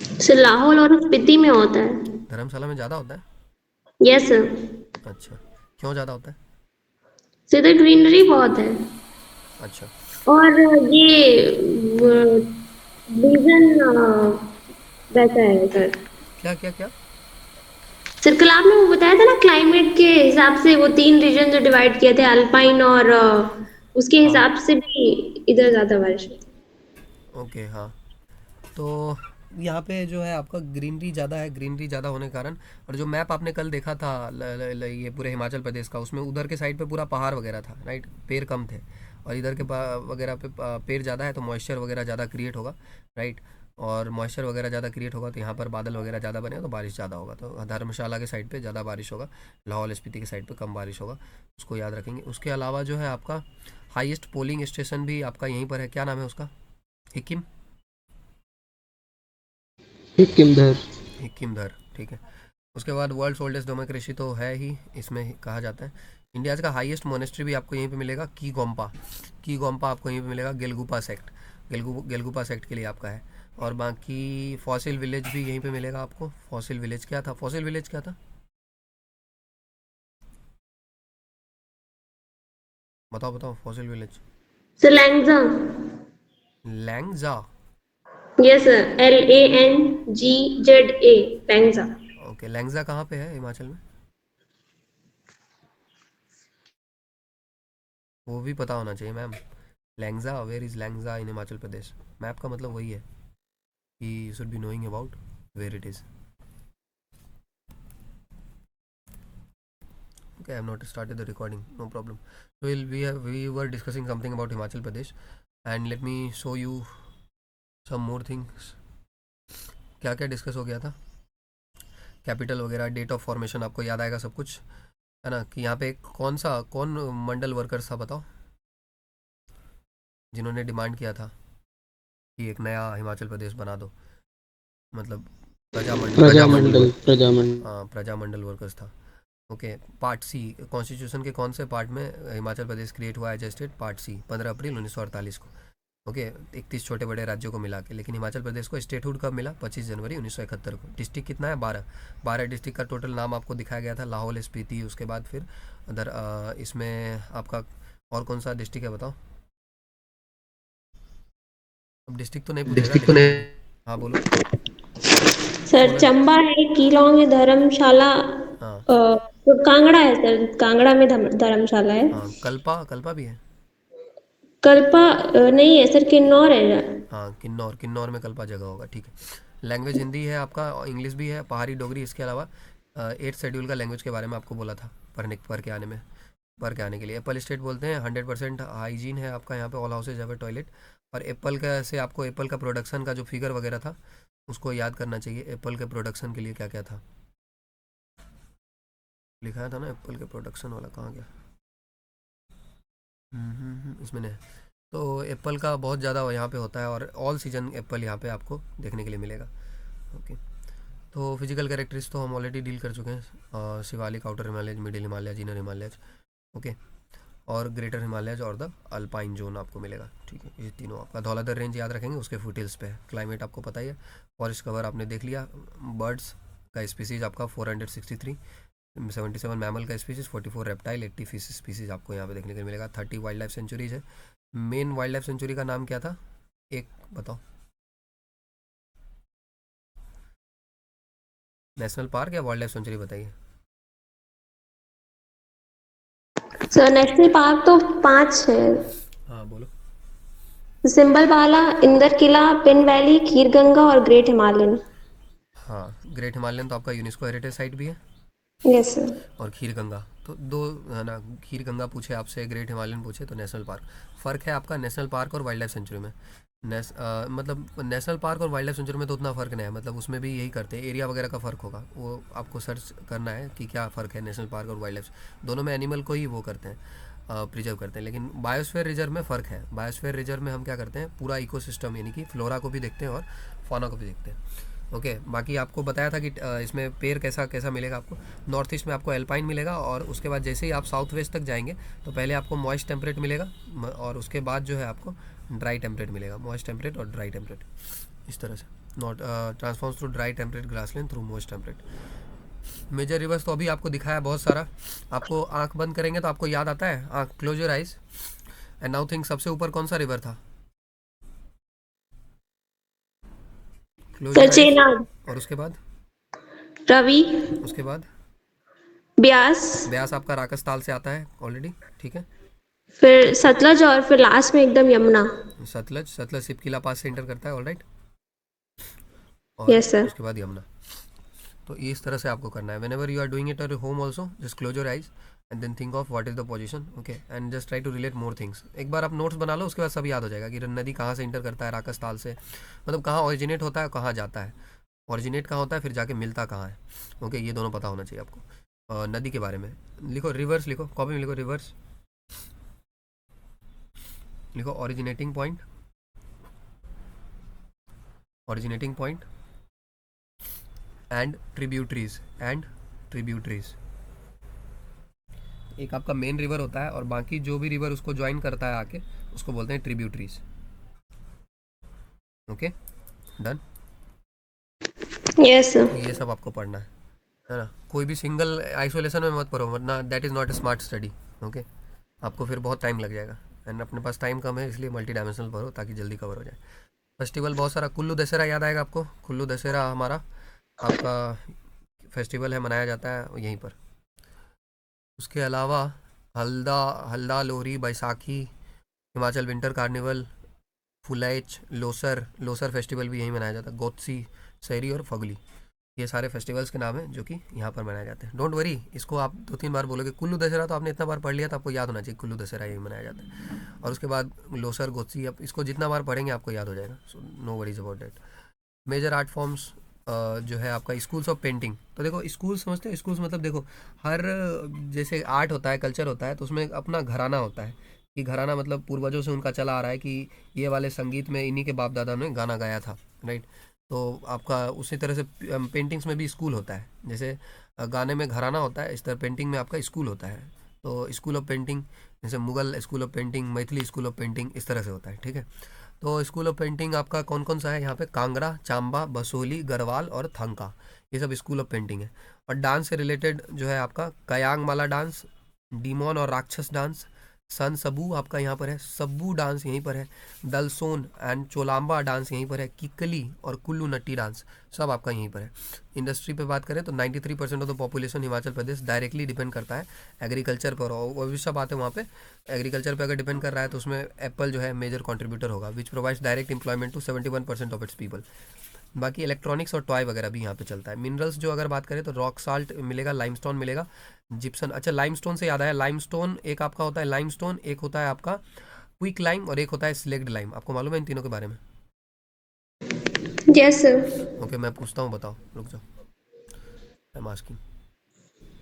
सर लाहौल और स्पीति में होता है। धर्मशाला में ज़्यादा होता है। Yes sir. अच्छा, क्यों ज़्यादा होता है? सर इधर ग्रीनरी बहुत है। अच्छा, और ये रीजन वैसा है सर। क्या क्या क्या? सर कल आपने वो बताया था ना, क्लाइमेट के हिसाब से वो 3 रीजन जो डिवाइड किए थे, अल्पाइन और उसके हाँ, हिसाब से भी इधर ज्यादा बारिश होती ओके, हाँ। तो यहाँ पे जो है आपका ग्रीनरी ज़्यादा है। ग्रीनरी ज़्यादा होने के कारण, और जो मैप आपने कल देखा था ये पूरे हिमाचल प्रदेश का, उसमें उधर के साइड पे पूरा पहाड़ वगैरह था, राइट, पेड़ कम थे। और इधर के वगैरह पे पेड़ ज़्यादा है तो मॉइस्चर वगैरह ज़्यादा क्रिएट होगा, राइट। और मॉइस्चर वगैरह ज़्यादा क्रिएट होगा तो यहाँ पर बादल वगैरह ज़्यादा बनेगा तो बारिश ज़्यादा होगा। तो धर्मशाला के साइड पे ज़्यादा बारिश होगा, लाहौल स्पीति के साइड पे कम बारिश होगा। उसको याद रखेंगे। उसके अलावा जो है आपका हाईएस्ट पोलिंग स्टेशन भी आपका यहीं पर है। क्या नाम है उसका? हिकिम, सिक्किमधर। हिकिमधर, ठीक है। उसके बाद वर्ल्ड्स ओल्डेस्ट डेमोक्रेसी तो है ही, इसमें कहा जाता है। इंडिया का हाईएस्ट मोनेस्ट्री भी आपको यहीं पे मिलेगा, की गोम्पा। की गोम्पा आपको यहीं पे मिलेगा, गेलगुपा सेक्ट। गेलगुपा सेक्ट के लिए आपका है। और बाकी फॉसिल विलेज भी यहीं पे मिलेगा आपको। फॉसिल विलेज क्या था? फॉसिल विलेज क्या था? बताओ बताओ, फॉसिल विलेज। है। Sir Langza. Langza. Yes sir, LANGZA, Langza. Okay, Langza कहाँ पे है हिमाचल में? वो भी पता होना चाहिए ma'am. Langza, where is Langza in Himachal Pradesh? Map का मतलब वही है कि you should be knowing about where it is. Okay, I have not started the recording. No problem. So we were discussing something about Himachal Pradesh, and let me show you some more things. क्या क्या discuss हो गया था? Capital वगैरह, date of formation आपको याद आएगा सब कुछ, है ना। कि यहाँ पे कौन मंडल वर्कर्स था बताओ, जिन्होंने डिमांड किया था कि एक नया हिमाचल प्रदेश बना दो, मतलब प्रजामंडल। प्रजामंडल। हाँ, प्रजामंडल वर्कर्स था। ओके, पार्ट सी, कॉन्स्टिट्यूशन के कौन से पार्ट में हिमाचल प्रदेश क्रिएट हुआ as a state? Part C, 15 April 1948 को। ओके, 31 छोटे बड़े राज्यों को मिला के। लेकिन हिमाचल प्रदेश को स्टेटहुड कब मिला? 25 जनवरी 1971 को। डिस्ट्रिक्ट कितना है? 12 डिस्ट्रिक्ट का टोटल नाम आपको दिखाया गया था, लाहौल स्पीति। उसके बाद फिर अदर इसमें आपका और कौन सा डिस्ट्रिक्ट है बताओ? अब डिस्ट्रिक्ट तो नहीं पूछेगा लेकिन, हाँ बोलो। सर चंबा है, कीलोंग है, धर्मशाला, हाँ तो कांगड़ा है सर, कांगड़ा में धर्मशाला है। हाँ, कल्पा, कल्पा भी है। कल्पा नहीं है सर, किन्नौर है। हाँ, किन्नौर, किन्नौर में कल्पा जगह होगा, ठीक है। लैंग्वेज हिंदी है आपका, इंग्लिश भी है, पहाड़ी डोगरी। इसके अलावा 8th शेड्यूल का लैंग्वेज के बारे में आपको बोला था पढ़ के आने के लिए। एप्पल स्टेट बोलते हैं। 100% हाइजीन है आपका यहाँ पे, all houses have a toilet. और एप्पल का से आपको एप्पल का प्रोडक्शन का जो फिगर वगैरह था उसको याद करना चाहिए। एप्पल के प्रोडक्शन के लिए क्या क्या था लिखाया था ना, एप्पल के प्रोडक्शन वाला कहाँ गया? इसमें नहीं। तो एप्पल का बहुत ज़्यादा यहाँ पे होता है और ऑल सीजन एप्पल यहाँ पे आपको देखने के लिए मिलेगा। ओके, तो फिजिकल कैरेक्टरिस्ट तो हम ऑलरेडी डील कर चुके हैं, Shivalik, outer Himalayas, middle Himalayas, inner Himalayas, okay, और ग्रेटर हिमालयज और द अल्पाइन जोन आपको मिलेगा, ठीक है। ये तीनों आपका धौलाधर रेंज याद रखेंगे, उसके फुटिल्स पे है। क्लाइमेट आपको पता ही है, फॉरेस्ट कवर आपने देख लिया। बर्ड्स का स्पीसीज आपका 463, 77 मैमल का स्पीसीज, 44 रेप्टाइल, 80 फिश स्पीसीज आपको यहाँ पे देखने को मिलेगा। 30 वाइल्ड लाइफ सेंचुरीज है। मेन वाइल्ड लाइफ सेंचुरी का नाम क्या था, एक बताओ। नेशनल पार्क या वाइल्ड लाइफ सेंचुरी बताइए। सर नेशनल पार्क तो 5 है। हाँ बोलो। सिंबलबाला, इंदर किला, पिन वैली, खीरगंगा और ग्रेट हिमालयन। हाँ, ग्रेट हिमालयन तो आपका यूनेस्को हेरिटेज साइट भी है, यस सर। और खीर गंगा तो दो है ना। खीर गंगा पूछे आपसे, ग्रेट हिमालयन पूछे तो नेशनल पार्क। फ़र्क है आपका नेशनल पार्क और वाइल्ड लाइफ सेंचुरी में। मतलब नेशनल पार्क और वाइल्ड लाइफ सेंचुरी में तो उतना फ़र्क नहीं है, मतलब उसमें भी यही करते हैं, एरिया वगैरह का फ़र्क होगा, वो आपको सर्च करना है कि क्या फ़र्क है नेशनल पार्क और वाइल्ड लाइफ। दोनों में एनिमल को ही वो करते हैं, प्रिजर्व करते हैं, लेकिन बायोस्फीयर रिजर्व में फ़र्क है। बायोस्फीयर रिजर्व में हम क्या करते हैं, पूरा इकोसिस्टम यानी कि फ्लोरा को भी देखते हैं और फौना को भी देखते हैं, ओके। बाकी आपको बताया था कि इसमें पेड़ कैसा कैसा मिलेगा आपको। नॉर्थ ईस्ट में आपको एल्पाइन मिलेगा, और उसके बाद जैसे ही आप साउथ वेस्ट तक जाएंगे तो पहले आपको मॉइस्ट टेम्परेट मिलेगा, और उसके बाद जो है आपको ड्राई टेम्परेट मिलेगा। मॉइस्ट टेम्परेट और ड्राई टेम्परेट, इस तरह से not transforms to dry temperate grassland through moist temperate. Major rivers तो अभी आपको दिखाया बहुत सारा। आपको आंख बंद करेंगे तो आपको याद आता है, आंख close your eyes and now think, सबसे ऊपर कौन सा रिवर था, close sir your eyes. Chenab, और उसके बाद, रवि, उसके बाद ब्यास, ब्यास आपका राकस ताल से आता है ऑलरेडी, ठीक है। फिर सतलज और फिर लास्ट में एकदम यमुना। सतलज, सतलज सिपकिला पास से एंटर करता है, ऑलराइट। और यस सर। उसके बाद यमुना। तो ये इस तरह से आपको करना है। Whenever you are doing it at home also, just close your eyes and then think of what is the position, okay, and just try to relate more things. एक बार आप नोट्स बना लो, उसके बाद सब याद हो जाएगा कि नदी कहाँ से इंटर करता है राकस ताल से, मतलब कहाँ ओरिजिनेट होता है, कहाँ जाता है, ओरिजिनेट कहाँ होता है, फिर जाके मिलता कहाँ है, ओके। ये दोनों पता होना चाहिए आपको। नदी के बारे में लिखो, रिवर्स लिखो, कॉपी में लिखो, रिवर्स लिखो, originating point, originating point and tributaries, and tributaries. एक आपका मेन रिवर होता है, और बाकी जो भी रिवर उसको ज्वाइन करता है आके, उसको बोलते हैं ट्रिब्यूटरीज, ओके, डन। यस तो सर। ये सब आपको पढ़ना है ना। कोई भी सिंगल आइसोलेशन में मत पढ़ो, वरना that is not a smart study, okay. आपको फिर बहुत टाइम लग जाएगा, एंड अपने पास टाइम कम है, इसलिए मल्टी डायमेंशनल पढ़ो ताकि जल्दी कवर हो जाए। फेस्टिवल बहुत सारा, कुल्लू दशहरा याद आएगा आपको। कुल्लू दशहरा हमारा आपका फेस्टिवल है, मनाया जाता है यहीं पर। उसके अलावा Halda, Halda, Lohri, Baisakhi, Himachal winter carnival, Phulaich, Losar, Losar festival भी यहीं मनाया जाता है, गोत्सी, सैरी और फगली। ये सारे फेस्टिवल्स के नाम हैं जो कि यहाँ पर मनाए जाते हैं। डोंट वरी, इसको आप 2-3 बार बोलोगे। कुल्लू दशहरा तो आपने इतना बार पढ़ लिया, तो आपको याद होना चाहिए कुल्लू दशहरा यही मनाया जाता है। और उसके बाद लोसर, गोत्सी, अब इसको जितना बार पढ़ेंगे आपको याद हो जाएगा, so no worries about that. Major art forms जो है आपका, स्कूल्स ऑफ पेंटिंग। तो देखो स्कूल समझते हो, स्कूल्स मतलब देखो, हर जैसे आर्ट होता है, कल्चर होता है, तो उसमें अपना घराना होता है, कि घराना मतलब पूर्वजों से उनका चला आ रहा है कि ये वाले संगीत में इन्हीं के बाप दादा ने गाना गाया था, राइट। तो आपका उसी तरह से पेंटिंग्स में भी स्कूल होता है, जैसे गाने में घराना होता है, इस तरह पेंटिंग में आपका स्कूल होता है। तो स्कूल ऑफ पेंटिंग, जैसे Mughal school of painting, Maithili school of painting, इस तरह से होता है, ठीक है। तो स्कूल ऑफ पेंटिंग आपका कौन कौन सा है यहाँ पे, कांगड़ा, चांबा, बसोली, गढ़वाल और थंका, ये सब स्कूल ऑफ पेंटिंग है। और डांस से रिलेटेड जो है आपका कयांग माला डांस, डीमोन और राक्षस डांस, सन सबू आपका यहाँ पर है, सब्बू डांस यहीं पर है, दलसोन एंड चोलाम्बा डांस यहीं पर है, किकली और कुल्लू नट्टी डांस सब आपका यहीं पर है। इंडस्ट्री पे बात करें तो 93% of the population Himachal Pradesh directly depend करता है एग्रीकल्चर पर, और वो भी सब बात है वहाँ पे। एग्रीकल्चर पे अगर डिपेंड कर रहा है तो उसमें एप्पल जो है मेजर कंट्रीब्यूटर होगा, which provides direct employment to 71% of its people. बाकी इलेक्ट्रॉनिक्स और टॉय वगैरह भी यहाँ पे चलता है। मिनरल्स जो अगर बात करें तो रॉक साल्ट मिलेगा, लाइमस्टोन मिलेगा, जिप्सन। अच्छा, लाइमस्टोन से याद आया, लाइमस्टोन एक आपका होता है लाइमस्टोन, एक होता है आपका क्विक लाइम, और एक होता है स्लेक्ड लाइम। आपको मालूम है इन तीनों के बारे में? Yes sir. ओके, मैं पूछता हूँ, बताओ, रुक जाओ, आई एम आस्किंग।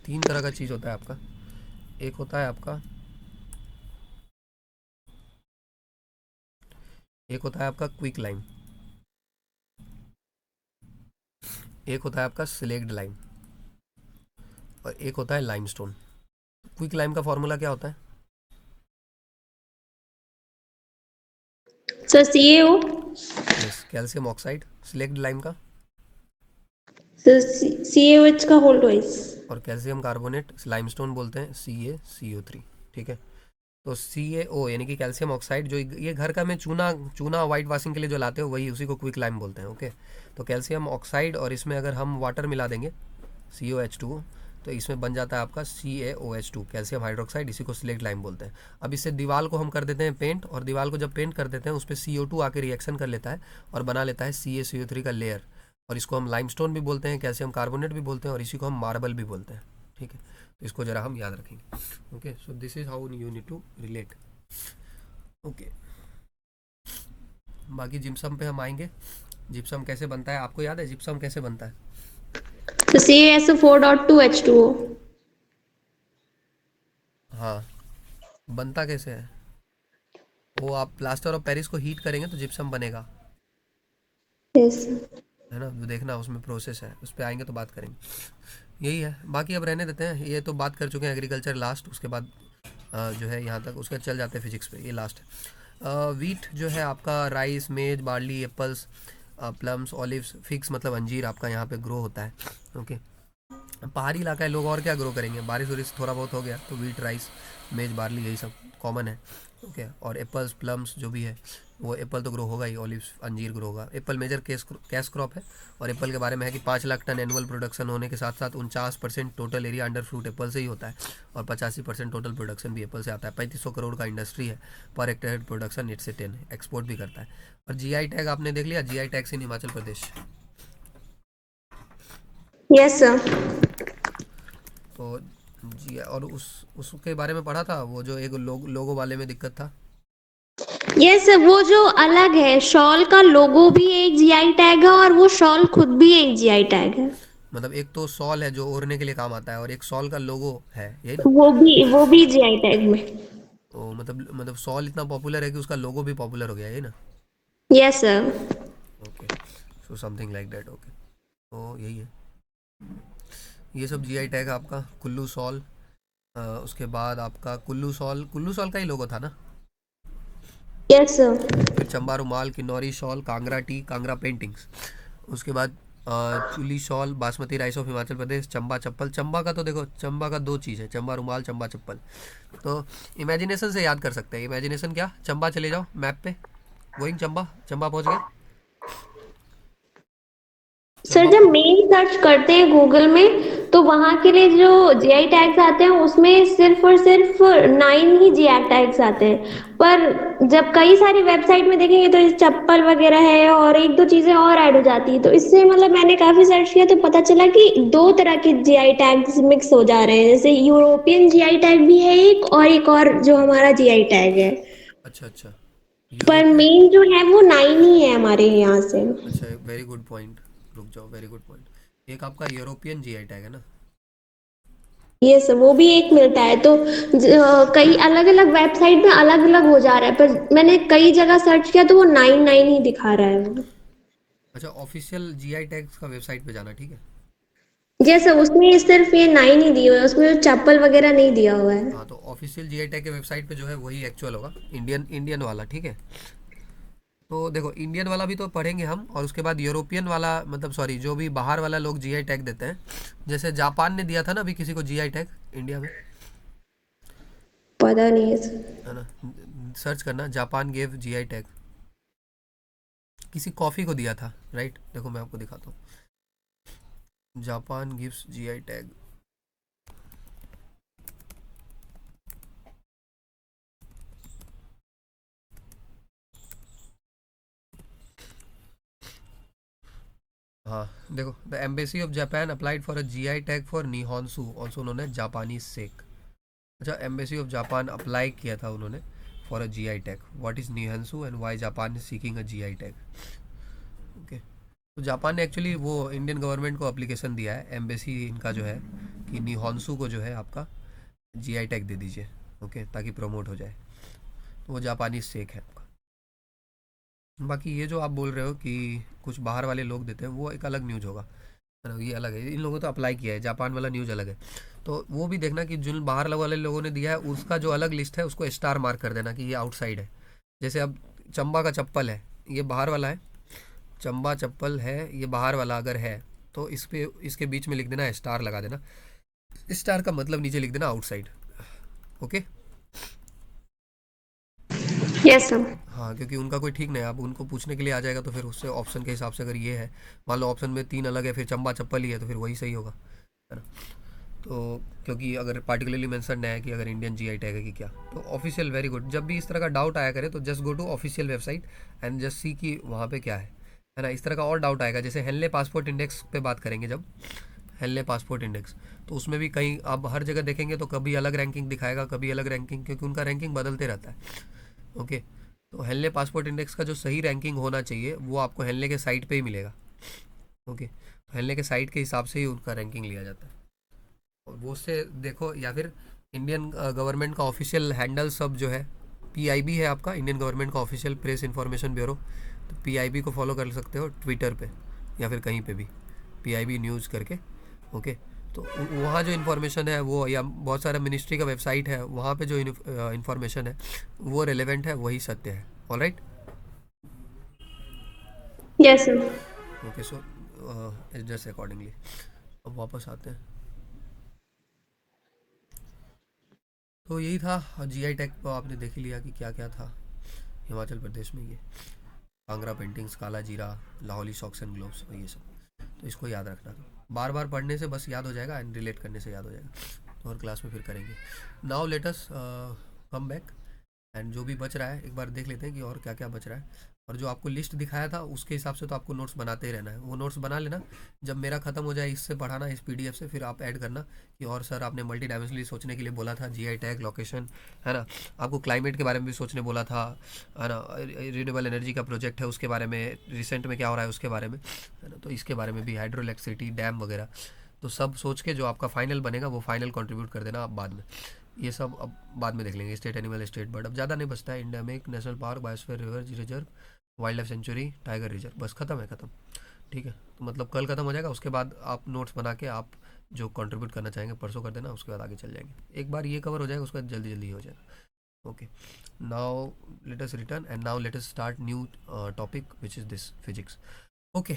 3 तरह का चीज़ होता है आपका। एक होता है आपका, एक होता है आपका क्विक लाइम, एक होता है आपका स्लेक्ड लाइम और एक होता है लाइमस्टोन। क्विक लाइम का फॉर्मूला क्या होता है? Sir CaO। Yes, calcium oxide. Slaked lime का? सर CaOH का होल ट्वाइस। और कैल्शियम कार्बोनेट लाइमस्टोन बोलते हैं CaCO3। ठीक है, तो CaO यानी कि कैल्शियम ऑक्साइड, जो ये घर का में चूना चूना वाइट वॉशिंग के लिए जो लाते हो वही, उसी को क्विक लाइम बोलते हैं। ओके, तो कैल्शियम ऑक्साइड और इसमें अगर हम वाटर मिला देंगे COH2, तो इसमें बन जाता है आपका CaOH2, कैल्शियम हाइड्रोक्साइड, इसी को स्लेक्ट लाइम बोलते हैं। अब इससे दीवार को हम कर देते हैं पेंट, और दीवार को जब पेंट कर देते हैं उस पर CO2 आके रिएक्शन कर लेता है और बना लेता है CaCO3 का लेयर, और इसको हम लाइमस्टोन भी बोलते हैं, कैल्शियम कार्बोनेट भी बोलते हैं, और इसी को हम मार्बल भी बोलते हैं। ठीक है, तो इसको ज़रा हम याद रखेंगे। Okay, so this is how you need to relate. Okay, बाकी जिप्सम पे हम आएंगे। जिप्सम कैसे बनता है, आपको याद है जिप्सम कैसे बनता है? तो CaSO4.2H2O। हाँ, बनता कैसे है? वो आप प्लास्टर ऑफ पेरिस को हीट करेंगे तो जिप्सम बनेगा, यस। है ना? जो देखना उसमें प्रोसेस है, उस पर आएंगे तो बात करेंगे। यही है, बाकी अब रहने देते हैं। ये तो बात कर चुके हैं एग्रीकल्चर लास्ट, उसके बाद जो है यहाँ तक, उसके चल जाते हैं फिजिक्स पे, ये लास्ट है। वीट जो है आपका, राइस, मेज, barley, apples, plums, olives, figs मतलब अंजीर आपका यहाँ पे ग्रो होता है। ओके, पहाड़ी इलाका है, लोग और क्या ग्रो करेंगे? बारिश वारिश थोड़ा बहुत हो गया तो वीट, राइस, मेज, बार्ली, यही सब कॉमन है। ओके, और एप्पल्स, प्लम्स जो भी है वो, एप्पल तो ग्रो होगा ही, ऑलिव्स, अंजीर ग्रो होगा। एप्पल मेजर कैश क्रॉप है, और एप्पल के बारे में है कि 5 लाख टन एनुअल प्रोडक्शन होने के साथ साथ 49% total area under fruit Apple से ही होता है, और 85% टोटल प्रोडक्शन भी एप्पल से आता है। 3500 करोड़ का इंडस्ट्री है, पर हेक्टेयर प्रोडक्शन 8 से 10 है, एक्सपोर्ट भी करता है। और GI टैग आपने देख लिया, GI tag in Himachal Pradesh. Yes sir. तो जी, और उसके बारे में पढ़ा था, वो जो एक लोगो वाले में दिक्कत था। यस सर, वो जो अलग है, शॉल का लोगो भी एक GI टैग है और वो शॉल खुद भी एक GI टैग है। मतलब एक तो सॉल है जो ओढ़ने के लिए काम आता है, और एक सॉल का लोगो है, यही ना? वो भी GI टैग में। तो मतलब सॉल इतना पॉपुलर है कि उसका लोगो भी पॉपुलर हो गया, यही ना? Yes sir. Okay, so something like that. Okay, तो यही है, ये सब GI टैग है आपका। कुल्लू सॉल, उसके बाद आपका कुल्लू सॉल का ही लोगो था ना? Yes sir. फिर Chamba rumal, Kinnauri shawl, Kangra tea, Kangra paintings. उसके बाद Chuli shawl, basmati rice of Himachal Pradesh, Chamba chappal. Chamba का तो देखो, चंबा का दो चीज़ है, चंबा रुमाल, चंबा चप्पल। तो इमेजिनेशन से याद कर सकते हैं। इमेजिनेशन क्या, चंबा चले जाओ मैप पे, गोइंग चंबा, चंबा पहुंच गए। सर चंबा, जब मेल सर्च करते हैं गूगल में तो वहां के लिए जो GI टैग्स आते हैं उसमें सिर्फ और सिर्फ 9 ही GI टैग्स आते हैं, पर जब कई सारी वेबसाइट में देखेंगे तो ये चप्पल वगैरह है और एक दो चीजें और ऐड हो जाती है, तो इससे मतलब मैंने काफी सर्च किया तो पता चला कि दो तरह के GI टैग्स मिक्स हो जा रहे हैं, जैसे यूरोपियन GI टैग भी है एक और जो हमारा GI टैग है, अच्छा अच्छा, पर यूरोपियन। मेन जो है वो 9 ही है हमारे यहाँ से। अच्छा, वेरी गुड पॉइंट, रुक जाओ, वेरी गुड पॉइंट। एक आपका यूरोपियन GI टैग है ना? ये सब वो भी एक मिलता है, तो कई अलग अलग वेबसाइट में अलग अलग हो जा रहा है, पर मैंने कई जगह सर्च किया तो वो 9 ही दिखा रहा है वो। अच्छा, ऑफिशियल GI टैग्स का वेबसाइट पे जाना, ठीक है। जैसे उसमें सिर्फ ये 9 ही दिया हुआ है, उसमें चप्पल वगैरह नहीं दिया हुआ है। हाँ, तो ऑफिशियल GI टैग के वेबसाइट पे जो है वही एक्चुअल होगा, इंडियन इंडियन वाला, ठीक है। तो देखो, इंडियन वाला भी तो पढ़ेंगे हम, और उसके बाद यूरोपियन वाला, मतलब सॉरी, जो भी बाहर वाला लोग GI टैग देते हैं, जैसे जापान ने दिया था ना अभी किसी को GI टैग इंडिया में, पता नहीं है सर। है ना? सर्च करना, जापान गेव GI टैग, किसी कॉफ़ी को दिया था, राइट? देखो मैं आपको दिखाता हूँ, जापान गिव्स GI टैग। हाँ, देखो, the embassy of Japan applied for a GI tag for Nihonshu, also known as Japanese sake. अच्छा, एम्बेसी ऑफ जापान अप्लाई किया था उन्होंने for a GI tag. What is Nihonshu and why Japan is seeking a GI tag? Okay, तो Japan ने actually वो Indian government को application दिया है, एम्बेसी इनका जो है, कि निहॉन्सू को जो है आपका GI टैग दे दीजिए, ओके, ताकि प्रमोट हो जाए। तो वो जापानी सेक है आपका। बाकी ये जो आप बोल रहे हो कि कुछ बाहर वाले लोग देते हैं, वो एक अलग न्यूज़ होगा। है ना, ये अलग है, इन लोगों ने तो अप्लाई किया है, जापान वाला न्यूज़ अलग है। तो वो भी देखना कि जो बाहर वाले लोगों ने दिया है उसका जो अलग लिस्ट है उसको स्टार मार्क कर देना कि ये आउटसाइड है। जैसे अब चंबा का चप्पल है, ये बाहर वाला है, चंबा चप्पल है, ये बाहर वाला अगर है तो इस पे इसके बीच में लिख देना स्टार लगा देना, स्टार का मतलब नीचे लिख देना आउटसाइड। ओके। Yes sir. हाँ, क्योंकि उनका कोई ठीक नहीं है, अब उनको पूछने के लिए आ जाएगा तो फिर उससे ऑप्शन के हिसाब से अगर ये है, मान लो ऑप्शन में 3 अलग है फिर चंबा चप्पल ही है तो फिर वही सही होगा, है ना। तो क्योंकि अगर पार्टिकुलरली मेंशन है कि अगर इंडियन जीआई टैग है कि क्या, तो ऑफिशियल, वेरी गुड। जब भी इस तरह का डाउट आया करे तो just go to official website and just see कि वहाँ पे क्या है ना। इस तरह का और डाउट आएगा, जैसे हेनले पासपोर्ट इंडेक्स पे बात करेंगे जब, हेनले पासपोर्ट इंडेक्स, तो उसमें भी कहीं आप हर जगह देखेंगे तो कभी अलग रैंकिंग दिखाएगा, कभी अलग रैंकिंग, क्योंकि उनका रैंकिंग बदलते रहता है। ओके। तो हेनले पासपोर्ट इंडेक्स का जो सही रैंकिंग होना चाहिए वो आपको हेनले के साइट पे ही मिलेगा। ओके, तो हेनले के साइट के हिसाब से ही उनका रैंकिंग लिया जाता है, और वो से देखो, या फिर इंडियन गवर्नमेंट का ऑफिशियल हैंडल सब जो है, पीआईबी है आपका, इंडियन गवर्नमेंट का ऑफिशियल प्रेस इंफॉर्मेशन ब्यूरो, तो पीआईबी को फॉलो कर सकते हो ट्विटर पे या फिर कहीं पे भी, पीआईबी न्यूज़ करके। ओके। तो वहाँ जो इन्फॉर्मेशन है वो, या बहुत सारा मिनिस्ट्री का वेबसाइट है वहाँ पे जो इन्फॉर्मेशन है वो रेलेवेंट है, वही सत्य है। ऑलराइट। Yes sir. ओके, सो एडजस्ट अकॉर्डिंगली। अब वापस आते हैं। तो यही था जीआई टैग, तो आपने देख ही लिया कि क्या क्या था हिमाचल प्रदेश में, ये कांगड़ा पेंटिंग्स, काला जीरा, लाहौली सॉक्स एंड ग्लोव्स, ये सब। तो इसको याद रखना, बार बार पढ़ने से बस याद हो जाएगा एंड रिलेट करने से याद हो जाएगा, तो और क्लास में फिर करेंगे। Now let us come back and जो भी बच रहा है एक बार देख लेते हैं कि और क्या क्या बच रहा है। और जो आपको लिस्ट दिखाया था उसके हिसाब से तो आपको नोट्स बनाते ही रहना है, वो नोट्स बना लेना। जब मेरा खत्म हो जाए इससे पढ़ाना, इस पीडीएफ से, फिर आप ऐड करना कि और सर आपने मल्टी डायमेंशनली सोचने के लिए बोला था, जीआई टैग, लोकेशन, है ना, आपको क्लाइमेट के बारे में भी सोचने बोला था, है ना, रिन्यूएबल एनर्जी का प्रोजेक्ट है उसके बारे में, रिसेंट में क्या हो रहा है उसके बारे में, है ना, तो इसके बारे में भी, हाइड्रो इलेक्ट्रिसिटी, डैम वगैरह, तो सब सोच के जो आपका फाइनल बनेगा वो फाइनल कंट्रीब्यूट कर देना आप बाद में। ये सब अब बाद में देख लेंगे, स्टेट एनिमल, स्टेट बर्ड, अब ज़्यादा नहीं बचता है, endemic, national park, biosphere reserve, wild life century, tiger reserve, बस खत्म है, खत्म। ठीक है, तो मतलब कल खत्म हो जाएगा, उसके बाद आप नोट्स बना के आप जो कंट्रीब्यूट करना चाहेंगे परसों कर देना, उसके बाद आगे चल जाएंगे। एक बार ये कवर हो जाएगा उसके बाद जल्दी जल्दी हो जाएगा। Okay, now let us return and now let us start new topic which is this physics. Okay,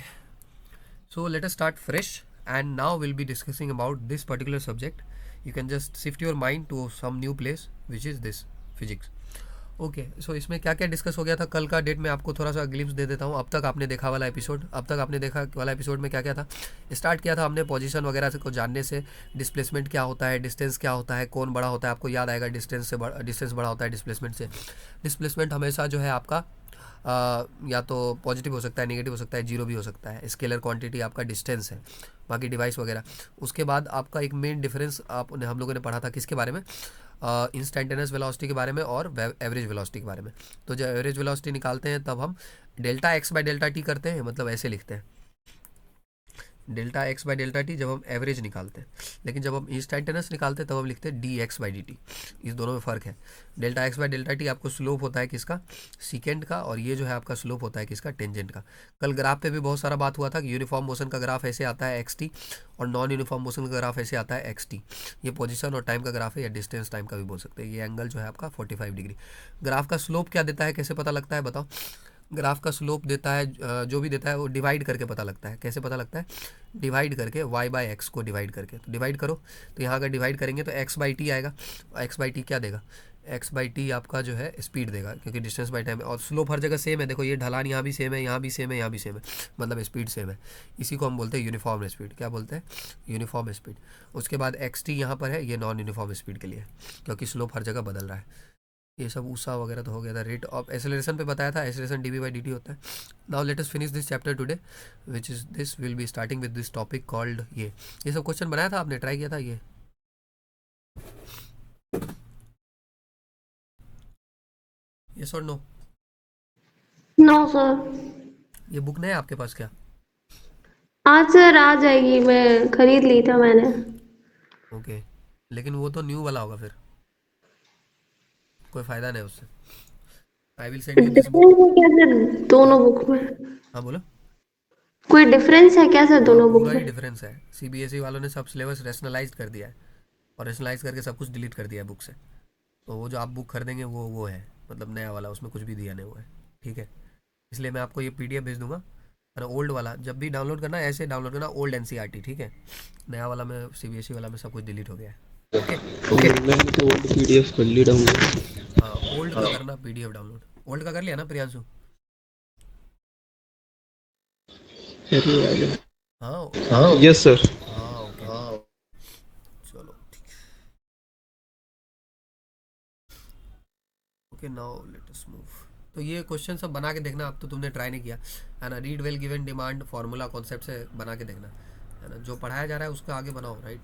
so let us start fresh and now we'll be discussing about this particular subject. You can just shift your mind to some new place which is this physics. Okay, so इसमें क्या क्या discuss हो गया था कल का date में आपको थोड़ा सा ग्लिम्स दे देता हूँ। अब तक आपने देखा वाला एपिसोड, अब तक आपने देखा वाला एपिसोड में क्या क्या था। स्टार्ट किया था हमने पोजीशन वगैरह से को जानने से, डिस्प्लेसमेंट क्या होता है, डिस्टेंस क्या होता है, कौन बड़ा होता है, आपको याद आएगा डिस्टेंस से डिस्टेंस बड़ा होता है डिस्प्लेसमेंट से। डिस्प्लेसमेंट हमेशा जो है आपका या तो पॉजिटिव हो सकता है, नेगेटिव हो सकता है, जीरो भी हो सकता है। स्केलर क्वांटिटी आपका डिस्टेंस है, बाकी डिवाइस वगैरह। उसके बाद आपका एक मेन डिफरेंस आपने हम लोगों ने पढ़ा था किसके बारे में, इंस्टेंटेनियस वेलोसिटी के बारे में और एवरेज वेलोसिटी के बारे में। तो जब एवरेज वेलोसिटी निकालते हैं तब हम delta x by delta T करते हैं, मतलब ऐसे लिखते हैं delta x by delta T जब हम एवरेज निकालते हैं, लेकिन जब हम इंस्टेंटेनियस निकालते हैं तब हम लिखते हैं D x by D T. इस दोनों में फ़र्क है। Delta x by delta T आपको स्लोप होता है किसका, सीकेंड का, और ये जो है आपका स्लोप होता है किसका, टेंजेंट का। कल ग्राफ पे भी बहुत सारा बात हुआ था कि यूनिफॉर्म मोशन का ग्राफ ऐसे आता है एक्स टी, और नॉन यूनिफॉर्म मोशन का ग्राफ ऐसे आता है एक्स टी। ये पोजिशन और टाइम का ग्राफ है, या डिस्टेंस टाइम का भी बोल सकते हैं। ये एंगल जो है आपका 45 डिग्री। ग्राफ का स्लोप क्या देता है, कैसे पता लगता है बताओ। ग्राफ का स्लोप देता है जो भी देता है वो डिवाइड करके पता लगता है। कैसे पता लगता है, डिवाइड करके, y बाई एक्स को डिवाइड करके। तो डिवाइड करो, तो यहाँ अगर डिवाइड करेंगे तो x बाई टी आएगा। x बाई टी क्या देगा, x बाई टी आपका जो है स्पीड देगा, क्योंकि डिस्टेंस बाई टाइम है। और स्लोप हर जगह सेम है, देखो ये ढलान यहाँ भी सेम है, यहाँ भी सेम है, यहाँ भी सेम है, मतलब स्पीड सेम है। इसी को हम बोलते हैं यूनिफॉर्म स्पीड। क्या बोलते हैं, यूनिफॉर्म स्पीड। उसके बाद एक्स टी यहाँ पर है, ये नॉन यूनिफॉर्म स्पीड के लिए, क्योंकि स्लोप हर जगह बदल रहा है। ये सब ऊषा वगैरह तो हो गया था। रेट ऑफ एक्सेलरेशन पे बताया था, acceleration D V by D T होता है। Now let us finish this chapter today which is this, will be starting with this topic called ये सब क्वेश्चन बनाया था आपने, ट्राई किया था ये, यस और नो। No sir. ये बुक नहीं है आपके पास क्या, आज सर आ जाएगी, मैं खरीद ली था मैंने। ओके, लेकिन वो तो न्यू वाला होगा, फिर कोई फ़ायदा नहीं उससे। I will send you this book. Difference है क्या सर दोनों बुक में? हाँ बोलो। कोई डिफरेंस है क्या सर हाँ दोनों बुक पूरा ही में? डिफरेंस है। सीबीएसई वालों ने सब सिलेबस रेशनलाइज कर दिया है, और रेशनलाइज करके सब कुछ डिलीट कर दिया है बुक से। तो वो जो आप बुक खरीदेंगे वो है, मतलब नया वाला, उसमें कुछ भी दिया नहीं हुआ है। ठीक है, इसलिए मैं आपको ये पीडीएफ भेज दूंगा। है ना, ओल्ड वाला जब भी डाउनलोड करना है ऐसे डाउनलोड करना, ओल्ड एनसीईआरटी। ठीक है, नया वाला में सीबीएसई वाला में सब कुछ डिलीट हो गया है। ओके। ओके, मैंने तो ओल्ड पीडीएफ कर ली डाउनलोड। हाँ ओल्ड का करना पीडीएफ डाउनलोड। ओल्ड का कर लिया ना प्रियांशु? अरे यार, हाँ। हाँ यस सर। हाँ ओके, चलो ठीक है। Okay now let us move. तो ये क्वेश्चन सब बना के देखना। अब तो तुमने ट्राई नहीं किया है ना, read well given demand formula concept से बना के देखना। है ना, जो पढ़ाया जा रहा है उसको आगे बनाओ, राइट।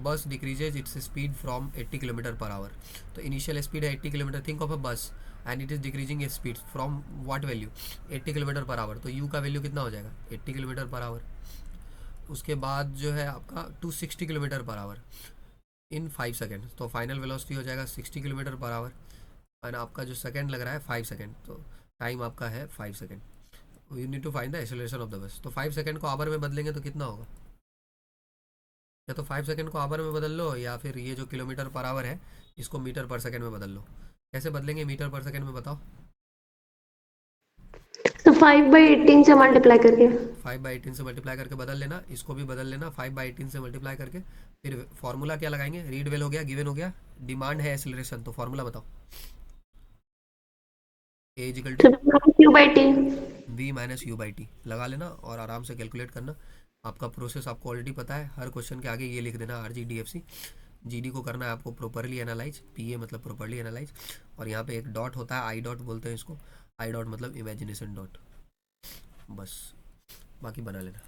बस decreases its speed from 80 kilometre per hour. तो इनिशियल स्पीड है 80 किलोमीटर, थिंक ऑफ अ बस, and it is decreasing speed from what value, 80 kilometre per hour. तो यू का वैल्यू कितना हो जाएगा, 80 किलोमीटर पर आवर। उसके बाद जो है आपका 260 kilometre per our in 5 second. तो फाइनल वेलोसिटी हो जाएगा 60 किलोमीटर पर आवर। एंड आपका जो सेकंड लग रहा है 5 सेकेंड, तो टाइम आपका है 5 second. You need to find the acceleration of the bus. तो 5 सेकेंड को आवर में बदलेंगे तो कितना होगा? या तो 5 सेकेंड को आवर में बदल लो, या फिर ये जो किलोमीटर पर आवर है इसको मीटर पर सेकेंड में बदल लो। कैसे बदलेंगे मीटर पर सेकेंड में, बताओ? तो 5/18 से मल्टीप्लाई करके। 5/18 से मल्टीप्लाई करके बदल लेना, इसको भी बदल लेना 5/18 से मल्टीप्लाई करके। फिर फॉर्मूला क्या लगाएंगे, रीड वेल हो गया, गिवन हो गया, डिमांड है एक्सेलरेशन, तो फॉर्मूला बताओ। ए इजिकल टू तो Q/T। v minus you by T लगा लेना और आराम से कैलकुलेट करना। आपका प्रोसेस आपको ऑलरेडी पता है, हर क्वेश्चन के आगे ये लिख देना R G D F C. G D को करना है आपको प्रॉपरली एनालाइज, पी ए मतलब प्रॉपरली एनालाइज। और यहाँ पे एक डॉट होता है, आई डॉट बोलते हैं इसको। आई डॉट मतलब इमेजिनेशन डॉट। बस बाकी बना लेना।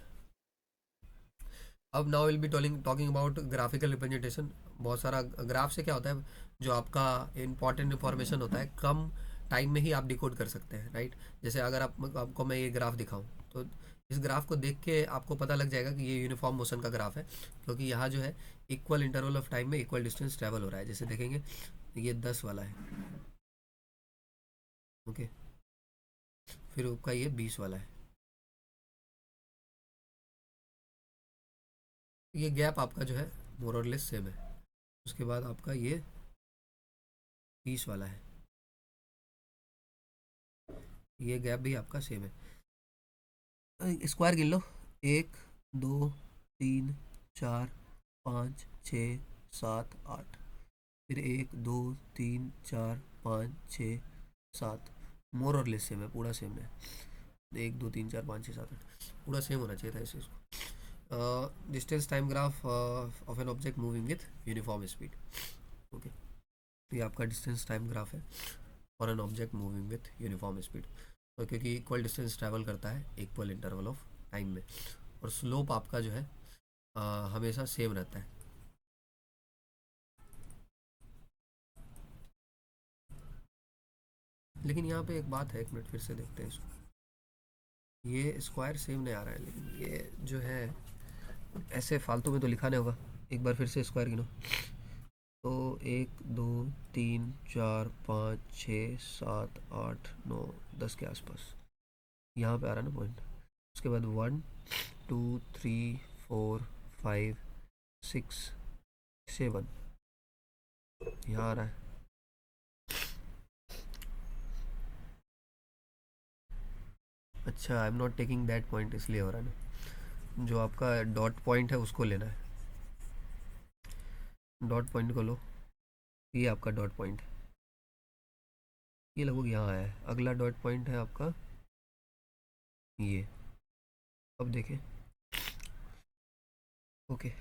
अब now will be talking about graphical representation. बहुत सारा ग्राफ से क्या होता है, जो आपका इंपॉर्टेंट इन्फॉर्मेशन होता है कम टाइम में ही आप डिकोड कर सकते हैं, राइट। जैसे अगर आपको मैं ये ग्राफ दिखाऊं, तो इस ग्राफ को देख के आपको पता लग जाएगा कि ये यूनिफॉर्म मोशन का ग्राफ है, क्योंकि यहाँ जो है इक्वल इंटरवल ऑफ टाइम में इक्वल डिस्टेंस ट्रैवल हो रहा है। जैसे देखेंगे ये 10 वाला है, ओके, फिर आपका ये 20 वाला है। ये गैप आपका जो है मोर और लेस सेम है। उसके बाद आपका ये 20 वाला है, ये गैप भी आपका सेम है। स्क्वायर गिन लो, 1 2 3 4 5 6 7 8, फिर 1 2 3 4 5 6 7, मोर और लेस सेम है, पूरा सेम है। 1 2 3 4 5 6 7 8 पूरा सेम होना चाहिए था ऐसे इसको। Distance time graph of an object moving with uniform speed. Okay, तो ये आपका डिस्टेंस टाइम ग्राफ है और an object moving with uniform speed. तो क्योंकि इक्वल डिस्टेंस ट्रैवल करता है इक्वल इंटरवल ऑफ टाइम में, और स्लोप आपका जो है हमेशा सेम रहता है। लेकिन यहाँ पे एक बात है, एक मिनट फिर से देखते हैं इसको। ये स्क्वायर सेम नहीं आ रहा है, लेकिन ये जो है ऐसे फालतू में तो लिखा नहीं होगा। एक बार फिर से स्क्वायर गिनो, तो 1 2 3 4 5 6 7 8 9 10 के आसपास यहाँ पे आ रहा है ना पॉइंट। उसके बाद 1 2 3 4 5 6 7 यहाँ आ रहा है। अच्छा, I am not taking that point, इसलिए हो रहा है ना। जो आपका डॉट पॉइंट है उसको लेना है, डॉट पॉइंट को लो। ये आपका डॉट पॉइंट है, ये लगभग यहाँ आया है। अगला डॉट पॉइंट है आपका ये। अब देखें, ओके,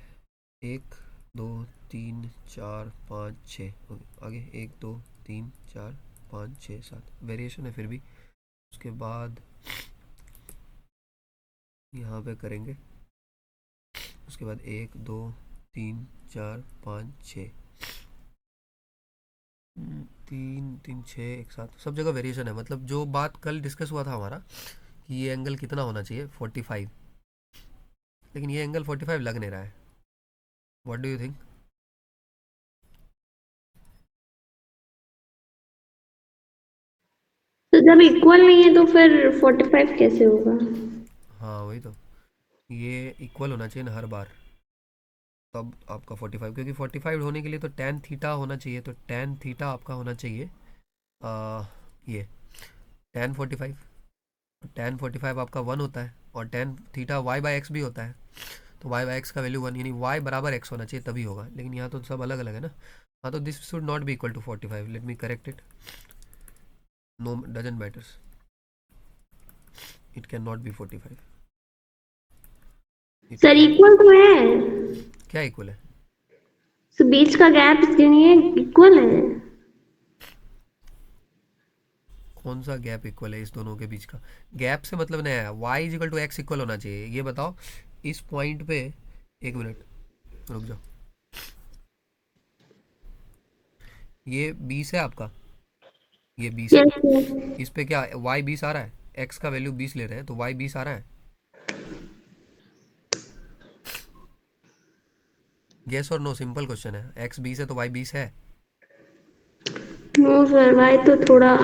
1 2 3 4 5 6, ओके आगे 1 2 3 4 5 6 7 वेरिएशन है फिर भी। उसके बाद यहाँ पे करेंगे, उसके बाद 1 2 3 4 5 6, 3 3 6 एक साथ, सब जगह वेरिएशन है। मतलब जो बात कल डिस्कस हुआ था हमारा कि ये एंगल कितना होना चाहिए 45, लेकिन ये एंगल 45 लग नहीं रहा है। What do you think? तो जब इक्वल नहीं है तो फिर 45 कैसे होगा? हाँ वही तो, ये इक्वल होना चाहिए ना हर बार, तब आपका 45, क्योंकि 45 होने के लिए तो टेन थीटा होना चाहिए, तो टेन थीटा आपका होना चाहिए ये टेन 45, टेन 45 आपका 1 होता है, और tan theta Y by X भी होता है, तो वाई बाई एक्स का वैल्यू 1, यानी वाई बराबर एक्स होना चाहिए तभी होगा, लेकिन यहाँ तो सब अलग अलग है ना। हाँ तो this should not be equal to 45, let me correct it, no doesn't matters, it can not be 45, it sir can, equal तो है, क्या इक्वल है? तो बीच का गैप इसके लिए इक्वल है। कौन सा गैप इक्वल है इस दोनों के बीच का? गैप से मतलब नहीं है, Y is equal to X equal होना चाहिए, ये बताओ इस पॉइंट पे, एक मिनट रुक जाओ, ये 20 है आपका, ये 20 है, यस सर। इस पे क्या वाई 20 आ रहा है, एक्स का वैल्यू 20 ले रहे हैं तो वाई 20 आ रहा है, गेस और नो, सिंपल क्वेश्चन है, एक्स 20 है तो वाई 20 है, नो सर, भाई तो थोड़ा।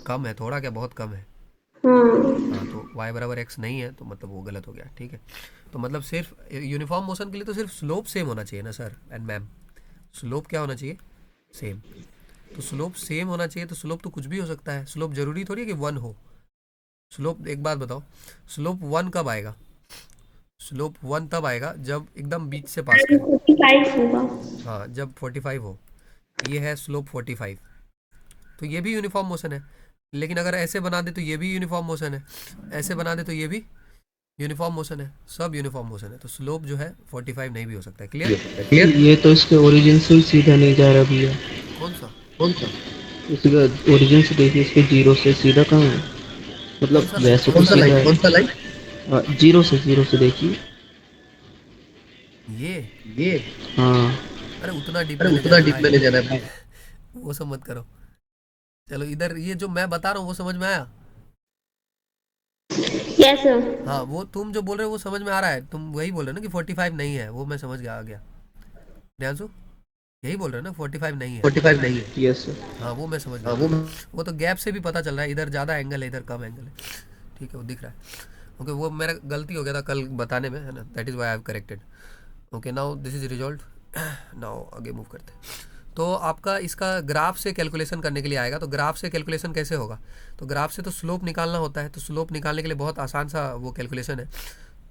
कम है, थोड़ा क्या बहुत कम है, हाँ। हाँ तो y बराबर x नहीं है तो मतलब वो गलत हो गया, ठीक है। तो मतलब सिर्फ यूनिफॉर्म मोशन के लिए तो सिर्फ स्लोप सेम होना चाहिए ना सर एंड मैम, स्लोप क्या होना चाहिए, सेम, तो स्लोप सेम होना चाहिए, तो स्लोप तो कुछ भी हो सकता है, स्लोप जरूरी थोड़ी है कि 1 हो, स्लोप एक बात बताओ, स्लोप 1 कब आएगा, स्लोप 1 तब आएगा जब एकदम बीच से पास करे, 45 होगा। हाँ जब 45 हो, ये है स्लोप 45, तो ये भी यूनिफॉर्म मोशन है, लेकिन अगर ऐसे बना दे तो ये भी यूनिफॉर्म मोशन है, ऐसे बना दे तो ये भी यूनिफॉर्म मोशन है, सब यूनिफॉर्म मोशन है, तो स्लोप जो है 45 नहीं भी हो सकता है, क्लियर? क्लियर, ये तो इसके ओरिजिन से ही सीधा नहीं जा रहा भैया। कौन सा? कौन सा? इसका ओरिजिन से देखिए, इसके जीरो से सीधा कहाँ है? कौन मतलब सा लाइन, वैसे कौन तो सा लाइन, सीधा कौन सा है। लाइन? जीरो से देखिए। ये, ये, हाँ। अरे उतना डीप अरे में ले उतना जाना है डीप में ले भाई, जाना है भाई। वो सब मत करो, चलो इधर ये जो मैं बता रहा हूँ वो समझ में आया? Yes sir. हाँ वो तुम जो बोल रहे हो वो समझ में आ रहा है, तुम वही बोल रहे हो ना कि 45 नहीं है, वो मैं समझ गया, आ गया ध्यान, यही बोल रहे हो ना 45 नहीं है, 45 नहीं है, यस सर। हाँ वो मैं समझ गया, हाँ वो तो गैप से भी पता चल रहा है, इधर ज़्यादा एंगल है इधर कम एंगल है, ठीक है वो दिख रहा है, ओके वो मेरा गलती हो गया था कल बताने में, है ना, that is why I have corrected, okay now this is resolve, now आगे मूव करते हैं। तो आपका इसका ग्राफ से कैलकुलेशन करने के लिए आएगा, तो ग्राफ से कैलकुलेशन कैसे होगा, तो ग्राफ से तो स्लोप निकालना होता है, तो स्लोप निकालने के लिए बहुत आसान सा वो कैलकुलेशन है,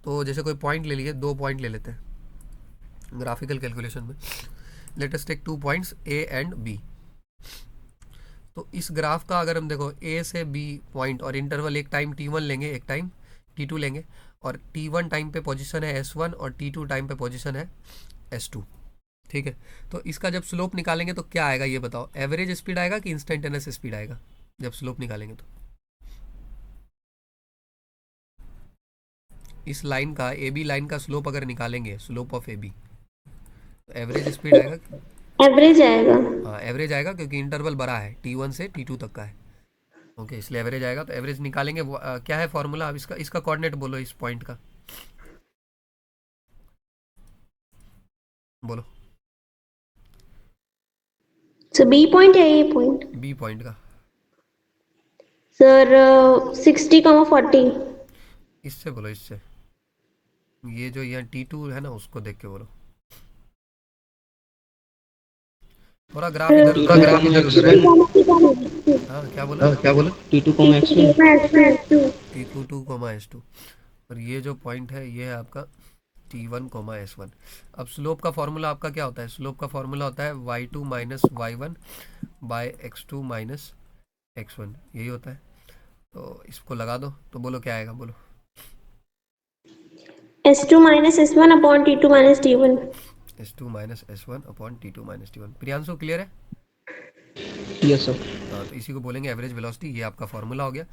तो जैसे कोई पॉइंट ले लिए, 2 पॉइंट ले लेते हैं ग्राफिकल कैलकुलेशन में, let us take 2 points A and B, तो इस ग्राफ का अगर हम देखो ए से बी पॉइंट और इंटरवल, एक टाइम t1 लेंगे, एक टाइम t2 लेंगे, और t1 टाइम पे पोजीशन है s1 और t2 टाइम पे पोजीशन है s2, ठीक है। तो इसका जब स्लोप निकालेंगे तो क्या आएगा ये बताओ, एवरेज स्पीड आएगा कि इंस्टेंटेनियस स्पीड आएगा जब स्लोप निकालेंगे, तो इस लाइन का ए बी लाइन का स्लोप अगर निकालेंगे, स्लोप ऑफ ए बी, तो एवरेज स्पीड आएगा, एवरेज आएगा। हाँ एवरेज आएगा क्योंकि इंटरवल बड़ा है, t1 से t2 तक का है, ओके इसलिए एवरेज आएगा, तो एवरेज निकालेंगे क्या है फॉर्मूला, अब इसका कोऑर्डिनेट बोलो, इस पॉइंट का बोलो, सर बी पॉइंट या ए पॉइंट? बी पॉइंट का, सर 60,40। इससे बोलो, इससे, ये जो यहाँ t2 है ना उसको देख के बोलो, थोड़ा ग्राफ इधर उधर थोड़ा है, ग्राफ इधर उधर है। हाँ क्या बोला, हाँ क्या बोला? T2 comma X1। t2 और ये जो पॉइंट है ये है आपका t1 S1, अब स्लोप का फॉर्मूला आपका क्या होता है, स्लोप का फॉर्मूला होता है y2 minus y1 bye x2 minus x1, यही होता है, तो इसको लगा दो तो बोलो क्या आएगा, बोलो S2 minus S1 upon T2 minus T1। S2 minus S1 upon T2 minus T1, Priyanshu clear है? Yes sir. हाँ तो इसी को बोलेंगे एवरेज वेलोसिटी, ये आपका फॉर्मूला हो गया,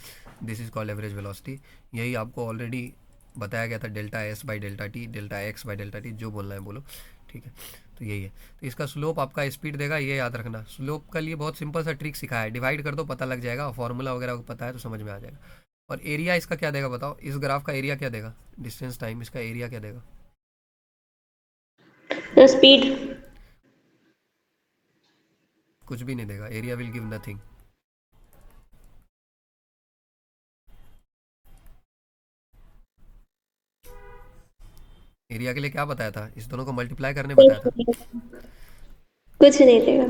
this is called average velocity, यही आपको ऑलरेडी बताया गया था, delta S by delta T, delta x by delta T, जो बोलना है बोलो, ठीक है, तो यही है, तो इसका स्लोप आपका स्पीड देगा, ये याद रखना, स्लोप का लिए बहुत सिंपल सा ट्रिक सिखाया है, डिवाइड कर दो पता लग जाएगा, फॉर्मूला वगैरह पता है तो समझ में आ जाएगा, और एरिया इसका क्या देगा बताओ, इस ग्राफ का एरिया क्या देगा, डिस्टेंस टाइम इसका एरिया क्या देगा, स्पीड। कुछ भी नहीं देगा, area will give nothing, area के लिए क्या बताया था? इस दोनों को मल्टीप्लाई करने बताया था। कुछ नहीं देगा।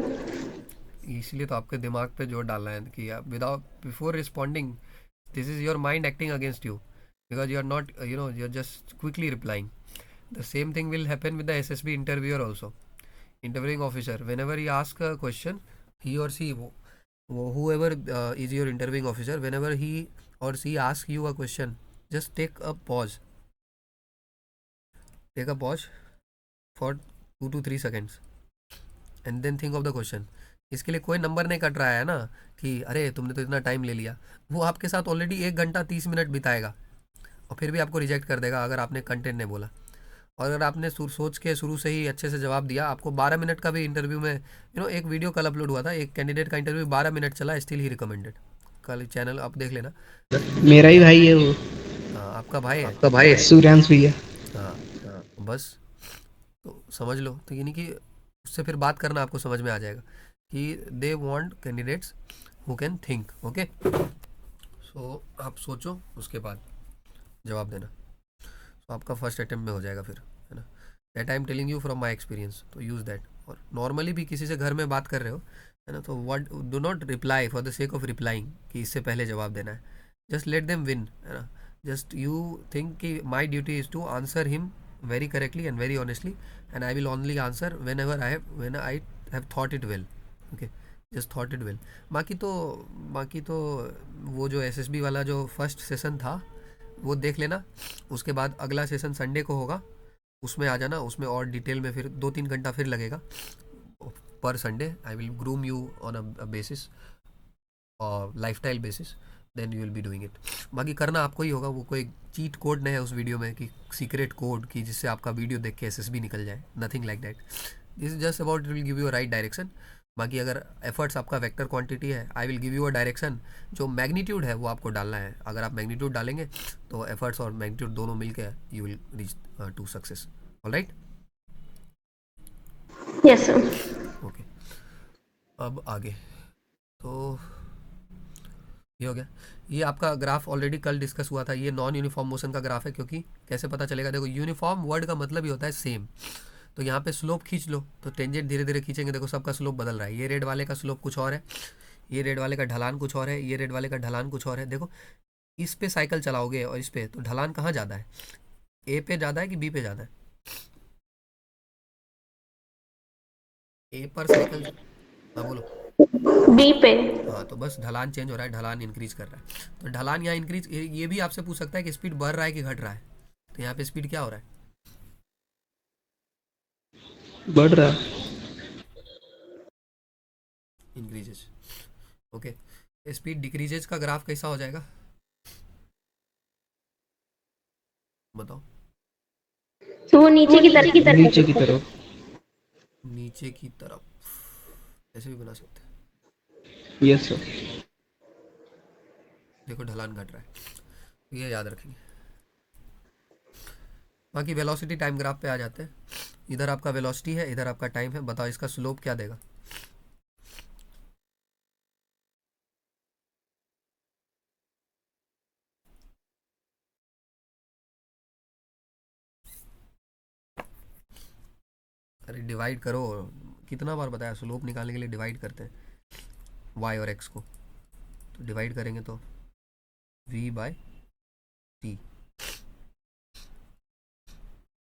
इसलिए तो आपके दिमाग पे जोर डालना है कि without before responding, this is your mind acting against you, because you are not, you're just quickly replying. The same thing will happen with the SSB interviewer also. Interviewing officer, whenever he asks a question, he or she, whoever is your interviewing officer, whenever he or she asks you a question, just take a pause for 2 to 3 seconds and then think of the question. इसके लिए कोई number नहीं cut रहा है ना कि अरे तुमने तो इतना टाइम ले लिया। वो आपके साथ ऑलरेडी 1 घंटा 30 मिनट बिताएगा और फिर भी आपको रिजेक्ट कर देगा अगर आपने कंटेंट नहीं बोला। और अगर आपने सोच के शुरू से ही अच्छे से जवाब दिया, आपको 12 मिनट का भी इंटरव्यू में, एक वीडियो कल अपलोड हुआ था, एक कैंडिडेट का इंटरव्यू 12 मिनट चला, स्टिल ही रिकमेंडेड। कल चैनल आप देख लेना, मेरा ही भाई है वो, हाँ आपका भाई है। आपका भाई है सूर्यांश भैया। हाँ, बस तो समझ लो, तो यानी कि उससे फिर बात करना आपको समझ में आ जाएगा कि they want candidates who can think. Okay, so आप सोचो, उसके बाद जवाब देना, तो आपका फर्स्ट अटेम्प्ट में हो जाएगा फिर, है ना। That I am telling you from my experience, तो यूज़ दैट। और नॉर्मली भी किसी से घर में बात कर रहे हो, है ना, तो what, do not reply for the sake of replying कि इससे पहले जवाब देना है। जस्ट लेट देम विन, है ना। जस्ट यू थिंक कि my duty is to answer him very correctly and very honestly, and I will only answer when I have thought it well. Okay, just thought it well. बाकी तो वो जो SSB वाला जो first session था वो देख लेना। उसके बाद अगला सेशन संडे को होगा, उसमें आ जाना। उसमें और डिटेल में फिर 2-3 घंटा फिर लगेगा पर Sunday. I will groom you on a basis और life style basis, then you will be doing it. बाकी करना आपको ही होगा, वो कोई चीट कोड नहीं है उस वीडियो में कि सीक्रेट कोड की जिससे आपका वीडियो देख के एसएसबी निकल जाए, nothing like that. This is just about, will give you a right direction. बाकी अगर एफर्ट्स आपका वेक्टर क्वांटिटी है, I will give you a direction. जो मैग्नीट्यूड है वो आपको डालना है। अगर आप मैग्नीट्यूड डालेंगे तो एफर्ट्स और मैग्नीट्यूड दोनों मिलकर you will reach to success. Alright, yes sir. Okay. अब आगे तो ये हो गया। ये आपका ग्राफ ऑलरेडी कल डिस्कस हुआ था। ये नॉन यूनिफॉर्म मोशन का ग्राफ है, क्योंकि कैसे पता चलेगा, देखो यूनिफॉर्म वर्ड का मतलब ही होता है सेम। तो यहाँ पे स्लोप खींच लो, तो टेंजेंट धीरे धीरे खींचेंगे, देखो सबका स्लोप बदल रहा है। ये रेड वाले का स्लोप कुछ और है, ये रेड वाले का ढलान कुछ और है, ये रेड वाले का ढलान कुछ और है। देखो इस पे साइकिल चलाओगे और इस पे, तो ढलान कहाँ ज़्यादा है, ए पे ज़्यादा है कि बी पे ज़्यादा है? ए पर साइकिल, हाँ बोलो। बी पे। हाँ, तो बस ढलान चेंज हो रहा है, ढलान इंक्रीज कर रहा है। तो ढलान यहाँ इंक्रीज, ये भी आपसे पूछ सकता है कि स्पीड बढ़ रहा है कि घट रहा है। तो यहाँ पे स्पीड क्या हो रहा है, बढ़ रहा है। इंक्रीजेज। ओके, स्पीड डिक्रीजेज का ग्राफ कैसा हो जाएगा बताओ? तो वो नीचे की तरफ। नीचे की तरफ। नीचे की तरफ, ऐसे भी बना सकते हैं। Yes sir. देखो ढलान घट रहा है, तो ये याद रखेंगे। बाकी वेलोसिटी टाइम ग्राफ पे आ जाते हैं। इधर आपका वेलोसिटी है, इधर आपका टाइम है। बताओ इसका स्लोप क्या देगा? अरे डिवाइड करो, कितना बार बताया, स्लोप निकालने के लिए डिवाइड करते हैं वाई और एक्स को। तो डिवाइड करेंगे तो v बाई टी,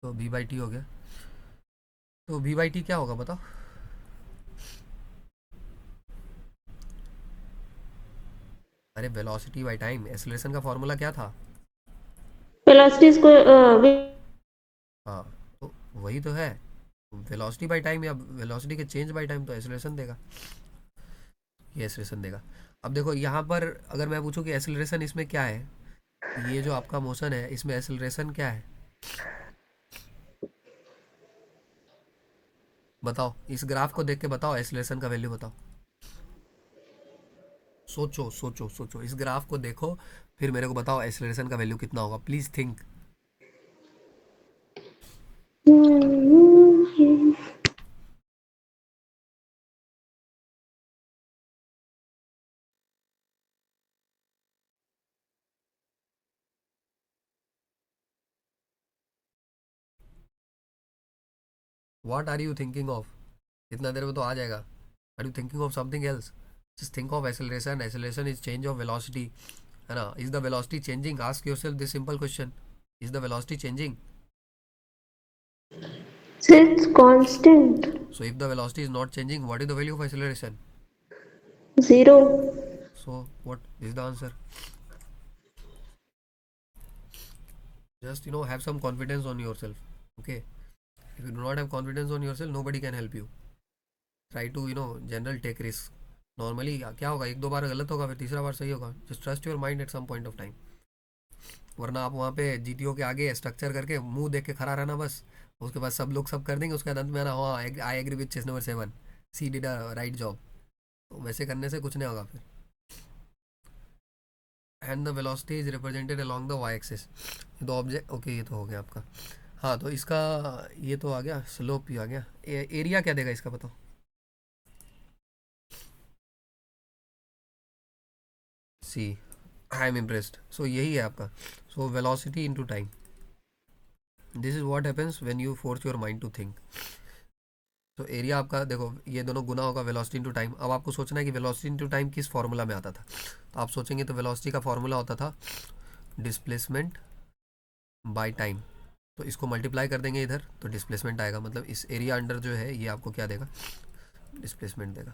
तो v बाई टी हो गया। तो v बाई टी क्या होगा बताओ? अरे वेलोसिटी बाई टाइम, एक्सेलरेशन का फॉर्मूला क्या था? वेलोसिटी को हाँ, तो वही तो है, वेलोसिटी बाई टाइम या वेलोसिटी के चेंज बाई टाइम, तो एक्सेलरेशन देगा, ये एक्सेलरेशन देगा। अब देखो यहाँ पर अगर मैं पूछूं कि एक्सेलरेशन इसमें क्या है, ये जो आपका मोशन है इसमें एक्सेलरेशन क्या है बताओ? इस ग्राफ को देख के बताओ एक्सेलरेशन का वैल्यू बताओ। सोचो सोचो सोचो, इस ग्राफ को देखो, फिर मेरे को बताओ एक्सेलरेशन का वैल्यू कितना होगा। Please think. What are you thinking of, इतना देर में तो आ जाएगा. Are you thinking of something else? Just think of acceleration. Acceleration is change of velocity, है ना. Is the velocity changing? Ask yourself this simple question. Is the velocity changing? So it's constant. So if the velocity is not changing, what is the value of acceleration? 0. So what is the answer? Just have some confidence on yourself. Okay, if you do not have confidence on yourself, nobody can help you. Try to general take risk. Normally क्या होगा, एक दो बार गलत होगा, फिर तीसरा बार सही होगा. Just trust your mind at some point of time. वरना आप वहाँ पे जीटीओ के आगे स्ट्रक्चर करके मुंह देख के खड़ा रहना बस. उसके बाद सब लोग सब कर देंगे, उसके बाद अंत में आना, हाँ I agree with chess number 7, see did a right job. तो वैसे करने से कुछ नहीं होगा फिर. And the velocity is represented along the Y axis. ये तो ऑब्जेक्ट, ओके, ये तो हो गया आपका. हाँ, तो इसका ये तो आ गया, स्लोप भी आ गया. एरिया क्या देगा इसका बताओ. सी, आई एम इम्प्रेस्ड. सो यही है आपका. So velocity into time. This is what happens when you force your mind to think. तो एरिया आपका देखो, ये दोनों गुना होगा वेलोसिटी इनटू टाइम. अब आपको सोचना है कि वेलोसिटी इनटू टाइम किस फॉर्मूला में आता था. तो आप सोचेंगे तो वेलोसिटी का फॉर्मूला होता था डिस्प्लेसमेंट बाय टाइम. तो इसको मल्टीप्लाई कर देंगे इधर, तो डिस्प्लेसमेंट आएगा. मतलब इस एरिया अंडर जो है ये आपको क्या देगा, डिस्प्लेसमेंट देगा.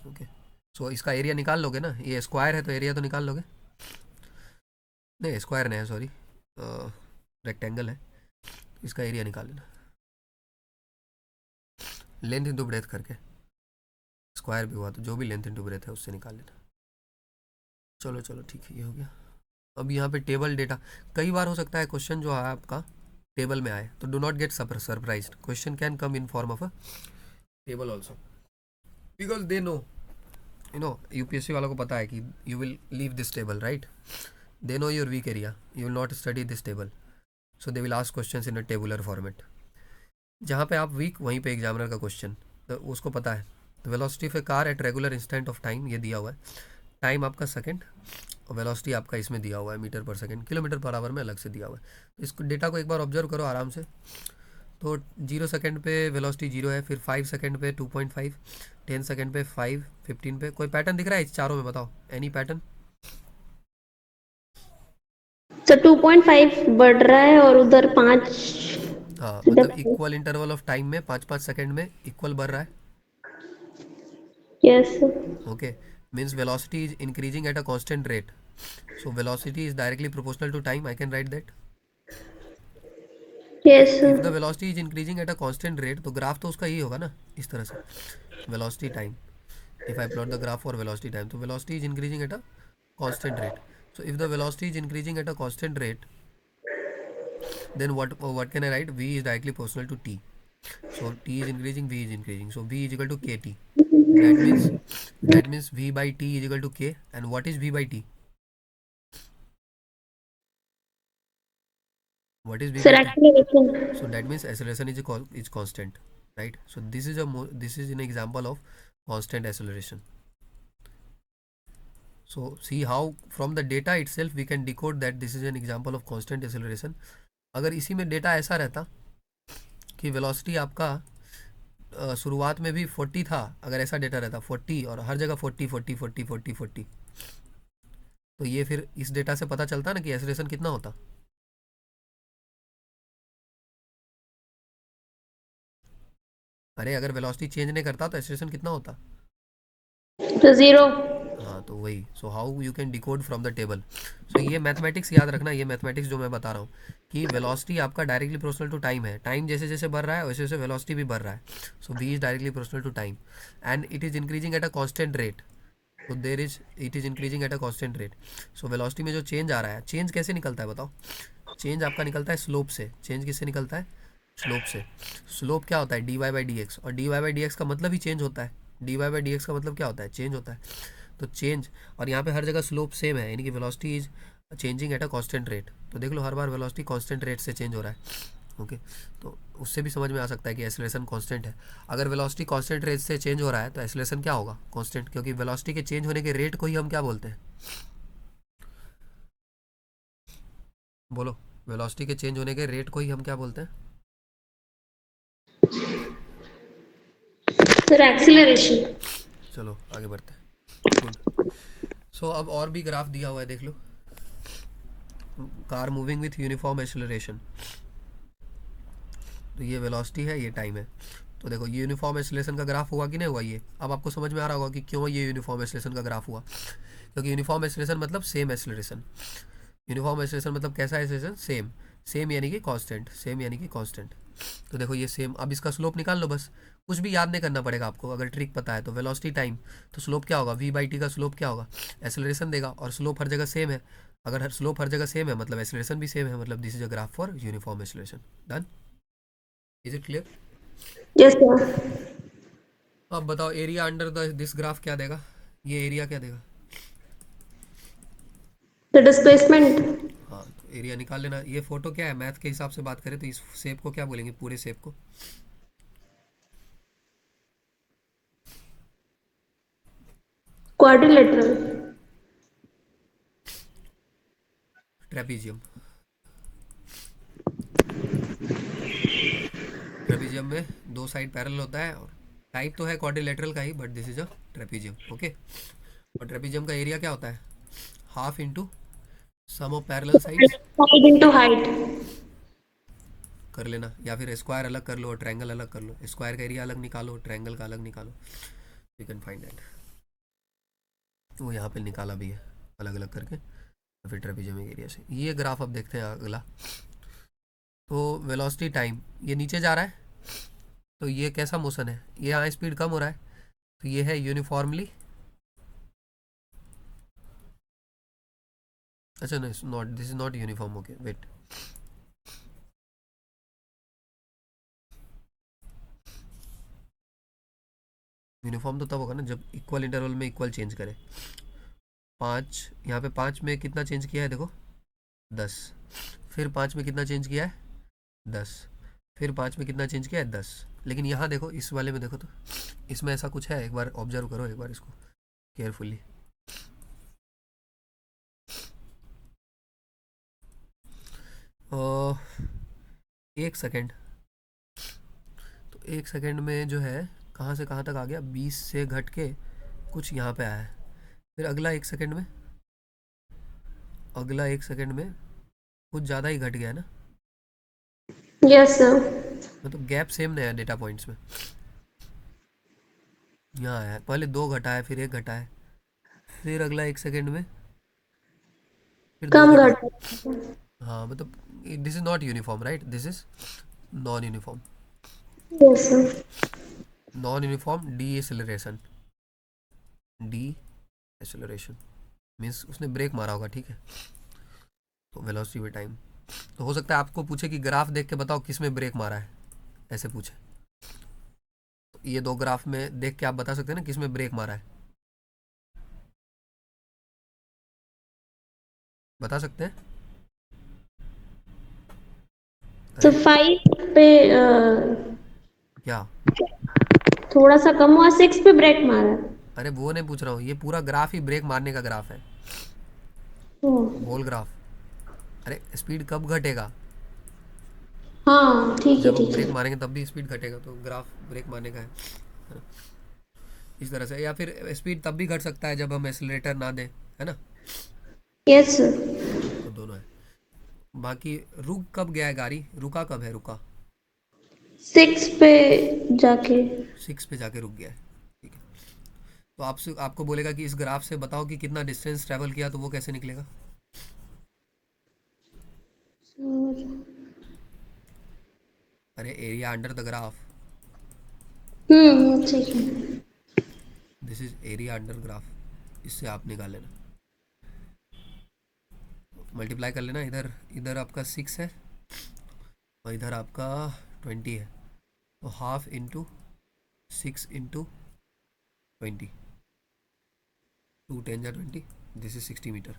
ओके, सो इसका एरिया निकाल लोगे ना. ये स्क्वायर है तो एरिया तो निकाल लोगे. नहीं, स्क्वायर नहीं है, सॉरी, रेक्टेंगल है. इसका एरिया निकाल लेना लेंथ इंटू ब्रेथ करके. स्क्वायर भी हुआ तो जो भी लेंथ इंटू ब्रेथ है उससे निकाल लेना. चलो चलो ठीक है, ये हो गया. अब यहाँ पे टेबल डेटा, कई बार हो सकता है क्वेश्चन जो है आपका टेबल में आए, तो do not get surprised. Question can come in form of a table also, because they know, UPSC वालों को पता है कि you will leave this table, right. They know your weak area, you will not study this table, so they will ask question in a tabular format. जहाँ पे आप week, वहीं पे एग्जामिनर का क्वेश्चन, तो उसको पता है. तो velocity of A car at regular instant of time, ये दिया हुआ है. टाइम आपका सेकंड, और वेलोसिटी आपका इसमें दिया हुआ है मीटर पर सेकंड. किलोमीटर पर आवर में अलग से दिया हुआ है. तो इसको डेटा को एक बार ऑब्जर्व करो आराम से. तो 0 सेकंड पे वेलोसिटी 0 है, फिर 5 सेकंड पे 2.5, 10 सेकंड पे 5, 15 पे. कोई पैटर्न दिख रहा है इस चारों में, बताओ एनी पैटर्न. तो 2.5 बढ़ रहा है और उधर 5. हाँ, मतलब इक्वल इंटरवल ऑफ टाइम में 5-5 सेकंड में इक्वल बढ़ रहा है. Yes. Okay, means velocity is increasing at a constant rate. So velocity is directly proportional to time. I can write that. Yes. If the velocity is increasing at a constant rate, तो graph तो उसका ही होगा ना, इस तरह से, velocity time. If I plot the graph for velocity time, तो velocity is increasing at a constant rate. So if the velocity is increasing at a constant rate, then what can I write? V is directly proportional to t. So t is increasing, v is increasing. So v is equal to kt. That means v by t is equal to k. And what is v by t? What is v Sir, by t? acceleration. So that means acceleration is constant, right? So this is an example of constant acceleration. So see how from the data itself we can decode that this is an example of constant acceleration. अगर इसी में data ऐसा रहता कि velocity आपका शुरुआत में भी 40 था, अगर ऐसा डेटा रहता 40 और हर जगह 40 40 40 40 40, तो ये फिर इस डेटा से पता चलता ना कि एक्सेलरेशन कितना होता. अरे अगर वेलोसिटी चेंज नहीं करता तो एक्सेलरेशन कितना होता. तो 0. हाँ, तो वही. So how you can decode from the table. So ये मैथमेटिक्स याद रखना, ये मैथमेटिक्स जो मैं बता रहा हूँ कि वेलोसिटी आपका डायरेक्टली प्रोपोर्शनल टू टाइम है. टाइम जैसे जैसे बढ़ रहा है वैसे वैसे वेलोसिटी भी बढ़ रहा है. So V is directly proportional to time and it is increasing at a constant rate. तो it is increasing at a constant rate. So velocity में जो चेंज आ रहा है, चेंज कैसे निकलता है बताओ. चेंज आपका निकलता है स्लोप से. चेंज किससे निकलता है, स्लोप से. स्लोप क्या होता है, d y by d x. और d y by d x का मतलब ही चेंज होता है. D y by d x का मतलब क्या होता है, चेंज होता है. तो चेंज, और यहाँ पे हर जगह स्लोप सेम है, यानी कि velocity is changing eight a constant rate. तो देख लो हर बार वेलोसिटी कांस्टेंट रेट से चेंज हो रहा है. ओके, तो उससे भी समझ में आ सकता है कि एक्सेलरेशन कांस्टेंट है. अगर वेलोसिटी कांस्टेंट रेट से चेंज हो रहा है तो एक्सेलरेशन क्या होगा, कांस्टेंट. क्योंकि वेलोसिटी के चेंज होने के रेट को ही हम क्या बोलते हैं, बोलो. वेलोसिटी के चेंज होने के रेट को ही हम क्या बोलते हैं. Sir acceleration. चलो आगे बढ़ते हैं। गुड। सो अब और भी ग्राफ दिया हुआ है, देख लो। Car moving with uniform acceleration, तो ये वेलोसिटी है, ये टाइम है। तो देखो ये यूनिफॉर्म एक्सेलरेशन का ग्राफ हुआ कि नहीं हुआ। ये अब आपको समझ में आ रहा होगा कि क्यों ये यूनिफॉर्म एक्सेलरेशन का ग्राफ हुआ। क्योंकि यूनिफॉर्म एक्सेलरेशन मतलब सेम एक्सेलरेशन। यूनिफॉर्म एक्सेलरेशन मतलब कैसा एक्सेलरेशन, सेम। सेम यानी कि कांस्टेंट, सेम यानी कि कांस्टेंट। तो देखो ये सेम। अब इसका स्लोप निकाल लो बस, कुछ भी याद नहीं करना पड़ेगा आपको, अगर ट्रिक पता है तो। वेलोसिटी टाइम, तो स्लोप क्या होगा, v बाई टी का स्लोप क्या होगा, एक्सेलरेशन देगा। और स्लोप हर जगह सेम है, अगर हर स्लोप हर जगह सेम है मतलब एक्सेलरेशन भी सेम है, मतलब this is a graph for uniform acceleration. Done. Is it clear. Yes sir. अब बताओ एरिया अंडर दिस ग्राफ क्या देगा, ये एरिया क्या देगा। The displacement. हाँ तो एरिया निकाल लेना। ये फोटो क्या है, मैथ के हिसाब से बात करें तो इस शेप को क्या बोलेंगे, पूरे शेप को। क्वाड्रिलेटरल। ट्रेपीजियम। ट्रेपीजियम में दो साइड पैरेलल होता है, और टाइप तो है क्वाड्रिलेटरल का ही, but this is a trapezium. Okay. और ट्रेपीजियम का एरिया क्या होता है, half into sum of parallel sides. Side into height. कर लेना, या फिर स्क्वायर अलग कर लो और ट्रायंगल अलग कर लो। स्क्वायर का एरिया अलग निकालो, ट्रायंगल का अलग निकालो, यू कैन फाइंड दैट। वो यहाँ पे निकाला भी है अलग अलग करके। तो फिर ट्रेपीजियम एरिया से ये ग्राफ अब देखते हैं अगला। तो वेलोसिटी टाइम ये नीचे जा रहा है, तो ये कैसा मोशन है, ये यहाँ स्पीड कम हो रहा है, तो ये है यूनिफॉर्मली। अच्छा नहीं, not this is not uniform. Okay wait, uniform तो तब होगा ना जब इक्वल इंटरवल में इक्वल चेंज करे। 5, यहाँ पे 5 में कितना चेंज किया है देखो, 10। फिर 5 में कितना चेंज किया है, 10। फिर 5 में कितना चेंज किया है, 10। लेकिन यहाँ देखो, इस वाले में देखो तो इसमें ऐसा कुछ है, एक बार ऑब्जर्व करो एक बार इसको केयरफुली। एक सेकेंड, तो एक सेकेंड में जो है कहाँ से कहाँ तक आ गया, 20 से घट के कुछ यहाँ पे आया है। फिर अगला एक सेकेंड में, अगला एक सेकेंड में कुछ ज़्यादा ही घट गया है ना। Yes sir. मतलब गैप सेम नहीं है डेटा पॉइंट्स में। यहाँ आया है, पहले 2 घटा है, फिर 1 घटा है, फिर अगला एक सेकेंड में फिर 2 कम घटा है। घट। हाँ मतलब this is not uniform right, this is non uniform. Yes sir. Non uniform D acceleration, D acceleration means उसने ब्रेक मारा होगा, ठीक है। तो वेलोसिटी बाय टाइम, तो हो सकता है आपको पूछे कि ग्राफ देख के बताओ किस में ब्रेक मारा है, ऐसे पूछे। तो ये दो ग्राफ में देख के आप बता सकते हैं ना किस में ब्रेक मारा है, बता सकते हैं। तो अरे 5 पे क्या, थोड़ा सा कम हुआ, 6 पे ब्रेक मारा। अरे वो नहीं पूछ रहा हूँ, ये पूरा ग्राफ ही ब्रेक मारने का ग्राफ है, ओह, होल ग्राफ। अरे स्पीड कब घटेगा, हाँ ठीक है जब हम ठीक ब्रेक है। मारेंगे तब भी स्पीड घटेगा, तो ग्राफ ब्रेक मारने का है। इस तरह से, या फिर स्पीड तब भी घट सकता है जब हम एक्सीलरेटर ना दें, है ना। Yes sir. तो दोनों है। बाकी रुक कब गया है गाड़ी, रुका कब है, रुका 6 पे जाके। 6 पे जाके रुक गया है, ठीक है। तो आपसे आपको बोलेगा कि इस ग्राफ से बताओ कि कितना डिस्टेंस ट्रैवल किया, तो वो कैसे निकलेगा। अरे एरिया अंडर द ग्राफ, ठीक है। This is area under graph, इससे आप निकाल लेना, मल्टीप्लाई कर लेना। इधर इधर आपका 6 है और इधर आपका 20 है, तो हाफ इंटू 6 इंटू 20, 2 10 जा 20, दिस इज 60 मीटर।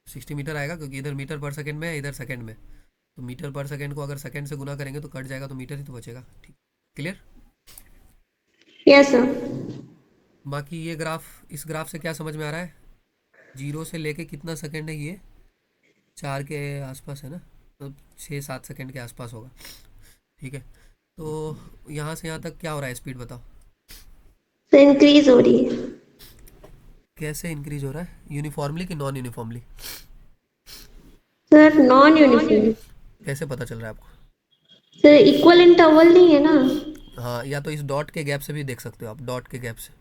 60 मीटर आएगा क्योंकि इधर मीटर पर सेकंड में है, इधर सेकंड में। तो मीटर पर सेकंड को अगर सेकंड से गुना करेंगे तो कट जाएगा, तो मीटर ही तो बचेगा, ठीक। क्लियर। Yes sir. बाकी ये ग्राफ, इस ग्राफ से क्या समझ में आ रहा है, 0 से लेके कितना सेकंड है ये, 4 के आसपास है ना, तो 6-7 सेकंड के आसपास होगा, ठीक है। तो यहाँ से यहाँ तक क्या हो रहा है, स्पीड बताओ। तो इंक्रीज हो रही है। कैसे इंक्रीज हो रहा है, यूनिफॉर्मली कि non uniformly? Sir non uniform. कैसे पता चल रहा है आपको? सर इक्वल इंटरवल नहीं है ना। हाँ, या तो इस डॉट के गैप से भी देख सकते हो आप, डॉट के गैप से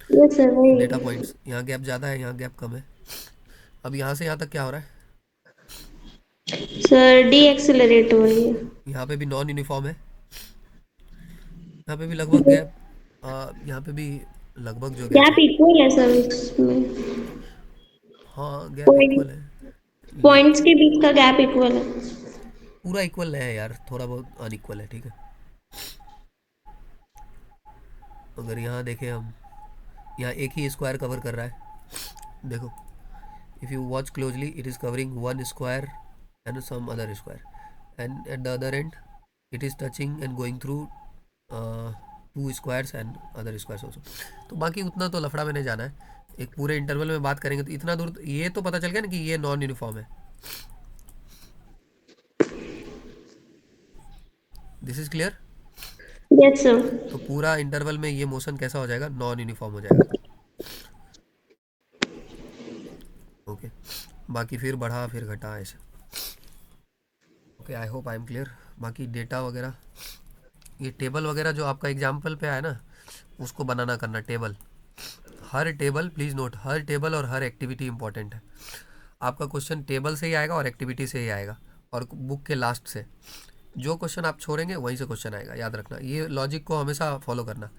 यस सर वही। डेटा पॉइंट्स, यहाँ गैप ज़्यादा है, यहाँ गैप कम है। अब यहाँ से यहाँ तक क्या हो रहा है? सर डी एक्सेलरेट हो रही है। यहाँ पे भी नॉन यूनिफॉर्म है, यहाँ पे भी लगभग गैप, यहाँ पे भी लगभग जो गैप गैप है। इक्वल है सर इसमें। हाँ, गैप पॉइंट इक्वल है, पॉइंट्स लेकिन के बीच का गैप इक्वल है। पूरा इक्वल है यार, थोड़ा बहुत अनइक्वल है, ठीक है। अगर यहाँ देखें हम, यहाँ एक ही स्क्वायर कवर कर रहा है, देखो, if you watch closely it is covering one square and some other square, and at the other end it is touching and going through two squares and other squares also. तो बाकी उतना तो लफड़ा में नहीं जाना है, एक पूरे इंटरवल में बात करेंगे तो इतना दूर ये तो पता चल गया ना कि ये नॉन यूनिफॉर्म है। This is clear. Yes sir. तो पूरा इंटरवल में ये मोशन कैसा हो जाएगा, नॉन यूनिफॉर्म हो जाएगा। ओके, बाकी फिर बढ़ा फिर घटा ऐसे। Okay, I hope I M clear. बाकी डेटा वगैरह, ये टेबल वगैरह जो आपका एग्जाम्पल पे आया ना, उसको बनाना करना table. Her table, please note, her table और हर एक्टिविटी इंपॉर्टेंट है। आपका क्वेश्चन टेबल से ही आएगा और एक्टिविटी से ही आएगा, और बुक के लास्ट से। जो क्वेश्चन आप छोड़ेंगे वहीं से क्वेश्चन आएगा, याद रखना, ये लॉजिक को हमेशा फॉलो करना।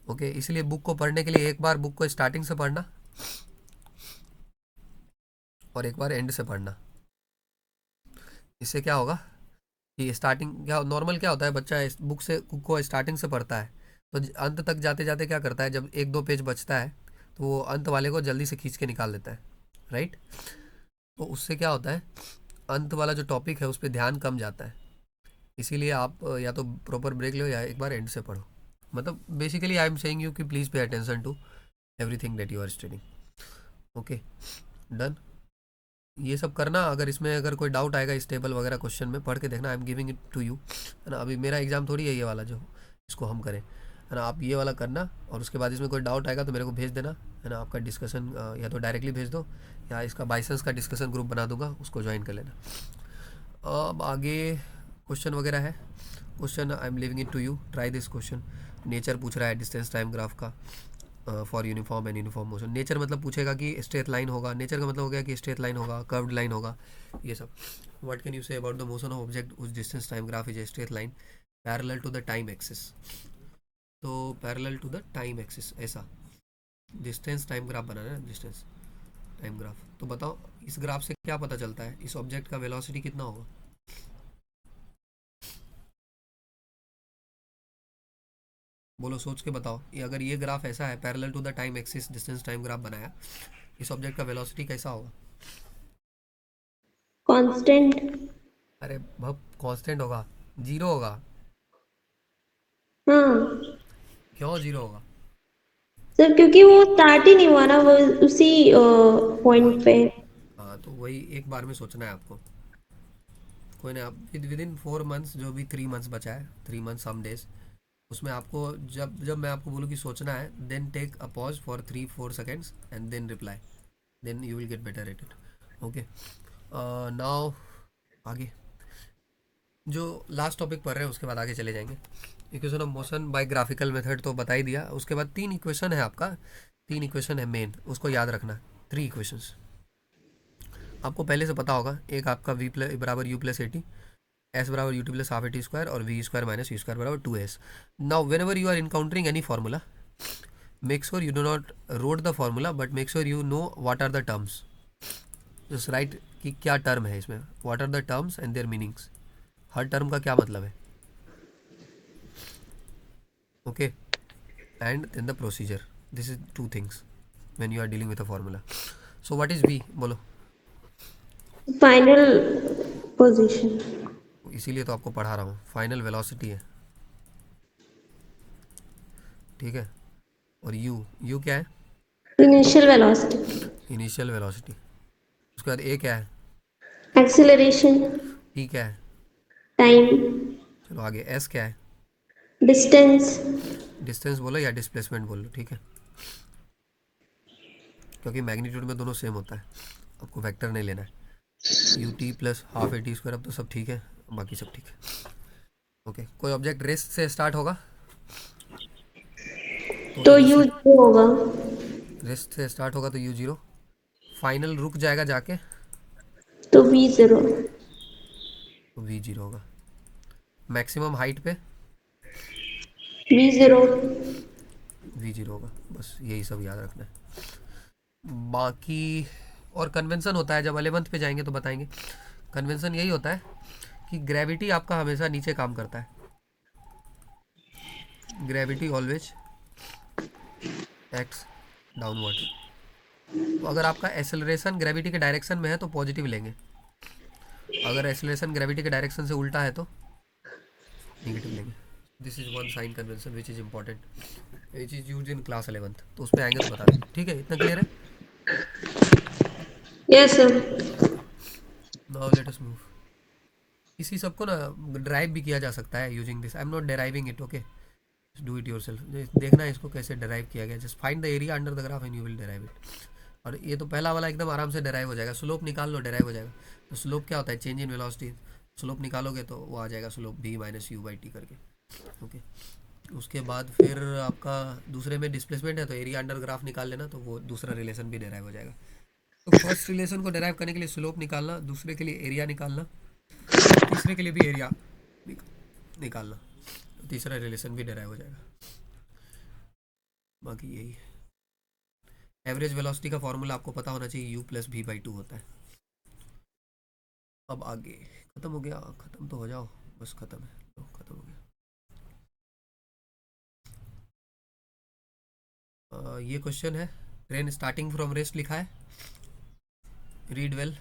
ओके, इसलिए बुक को पढ़ने के लिए एक बार बुक को स्टार्टिंग से पढ़ना और एक बार एंड से पढ़ना। इससे क्या होगा कि स्टार्टिंग क्या नॉर्मल क्या होता है, बच्चा इस बुक से को स्टार्टिंग से पढ़ता है तो अंत तक जाते जाते क्या करता है, जब एक दो पेज बचता है तो वो अंत वाले को जल्दी से खींच के निकाल देता है, राइट। तो उससे क्या होता है, अंत वाला जो टॉपिक है उस पर ध्यान कम जाता है। इसीलिए आप या तो प्रॉपर ब्रेक लो या एक बार एंड से पढ़ो। मतलब basically I am saying you कि please pay attention to everything that you are studying. Okay, done. ये सब करना, अगर इसमें अगर कोई डाउट आएगा इस टेबल वगैरह क्वेश्चन में, पढ़ के देखना, I am giving it to you, है ना। अभी मेरा एग्जाम थोड़ी है ये वाला जो इसको हम करें, है ना। आप ये वाला करना और उसके बाद इसमें कोई डाउट आएगा तो मेरे को भेज देना, है ना। आपका डिस्कशन या तो डायरेक्टली भेज दो या इसका बाइसेंस का डिस्कशन ग्रुप बना दूंगा, उसको ज्वाइन कर लेना। अब आगे क्वेश्चन वगैरह है। Question I am leaving it to you, try this question. Nature पूछ रहा है डिस्टेंस टाइम ग्राफ का for uniform and uniform motion. Nature मतलब पूछेगा कि स्ट्रेट लाइन होगा, नेचर का मतलब हो गया कि स्ट्रेट लाइन होगा, कर्व्ड लाइन होगा, ये सब। What can you say about the motion of object उस distance time graph is a straight line parallel to the time axis. तो parallel to the time axis, ऐसा डिस्टेंस टाइम ग्राफ बनाना है, distance time graph. तो बताओ इस graph से क्या पता चलता है, इस ऑब्जेक्ट का वेलोसिटी कितना होगा? बोलो, सोच के बताओ। ये अगर ये ग्राफ ऐसा है parallel to the time axis, distance time graph बनाया, इस ऑब्जेक्ट का वेलोसिटी कैसा होगा? कांस्टेंट। अरे भब कांस्टेंट होगा, जीरो होगा। हाँ क्यों जीरो होगा? सर क्योंकि वो स्टार्ट ही नहीं हुआ ना, वो उसी पॉइंट पॉइंट, पे। हाँ, तो वही एक बार में सोचना है आपको। कोई ना, आप विद इन 4 मंथ्स, जो भी 3 मंथ्स बचा है, 3 मंथ सम डेज, उसमें आपको जब जब मैं आपको बोलूँ कि सोचना है, then take a pause for 3-4 seconds and then reply, then you will get better at it. Okay, now आगे जो लास्ट टॉपिक पढ़ रहे हैं उसके बाद आगे चले जाएंगे। Equation of motion by graphical method तो बता ही दिया। उसके बाद 3 इक्वेशन है आपका, 3 इक्वेशन है मेन, उसको याद रखना। 3 इक्वेशंस आपको पहले से पता होगा। एक आपका v प्लस बराबर u प्लस एटी, एस बराबर u t plus half a t square और v square minus u square बराबर 2s। Now whenever you are encountering any formula, make sure you do not rote the formula, but make sure you know what are the terms. Just write कि क्या term है इसमें, what are the terms and their meanings, हर term का क्या मतलब है। Okay, and then the procedure, this is 2 things when you are dealing with a formula. So what is v, बोलो। Final position. इसीलिए तो आपको पढ़ा रहा हूँ, फाइनल वेलोसिटी है, ठीक है। और u क्या है? Initial velocity. Initial velocity. उसके बाद a क्या है? एक्सीलरेशन। t क्या है? टाइम। चलो आगे, s क्या है? डिस्टेंस। डिस्टेंस बोलो या डिस्प्लेसमेंट बोल लो, ठीक है, क्योंकि मैग्नीट्यूड में दोनों सेम होता है, आपको वेक्टर नहीं लेना है। You t plus half A T square, अब तो सब ठीक है, बाकी सब ठीक है। ओके, कोई ऑब्जेक्ट रेस्ट से स्टार्ट होगा तो तो यू इनिशियल, जीरो होगा। रेस्ट से स्टार्ट होगा तो यू जीरो, फाइनल रुक जाएगा जाके तो वी जीरो। तो वी जीरो होगा। मैक्सिमम हाइट पे वी जीरो। वी जीरो होगा। बस यही सब याद रखना है, बाकी और कन्वेंशन होता है, जब 11th पे जाएंगे तो बताएंगे। कन्वेंशन यही होता है कि ग्रेविटी आपका हमेशा नीचे काम करता है, ग्रेविटी ऑलवेज एक्ट्स डाउनवर्ड्स। तो अगर आपका एक्सेलरेशन ग्रेविटी के डायरेक्शन में है तो पॉजिटिव लेंगे, अगर एक्सेलरेशन ग्रेविटी के डायरेक्शन से उल्टा है तो नेगेटिव लेंगे। This is one sine convention which is important, which is use in class 11th, तो उस पर आएंगे तो बता देंगे, ठीक है, इतना क्लियर है। Yes sir. Now let us move. इसी सबको ना ड्राइव भी किया जा सकता है using this, I am not deriving it, okay, do it your self. देखना है इसको कैसे डेराइव किया गया, just find the area under the graph and you will derive it. और ये तो पहला वाला एकदम आराम से डेराइव हो जाएगा, स्लोप निकाल लो डेराइव हो जाएगा। तो स्लोप क्या होता है, चेंज इन वेलोसिटी, स्लोप निकालोगे तो वो आ जाएगा slope v minus you by T करके, ओके। उसके बाद फिर आपका दूसरे में डिस्प्लेसमेंट है तो एरिया अंडर ग्राफ निकाल लेना, तो वो दूसरा रिलेशन भी डेराइव हो जाएगा। तो फर्स्ट रिलेशन को डेराइव करने के लिए स्लोप निकालना, दूसरे के लिए एरिया निकालना, तीसरे के लिए भी एरिया निकालना, तो तीसरा रिलेशन भी डेराइव हो जाएगा। बाकी यही है। एवरेज वेलोसिटी का फॉर्मूला आपको पता होना चाहिए, u plus v by two होता है। अब आगे खत्म हो गया, खत्म तो हो जाओ, बस खत्म है, तो खत्म हो गया। ये क्वेश्चन है, ट्रेन स्टार्टिंग फ्रॉम रेस्ट लिखा है, रीड वेल,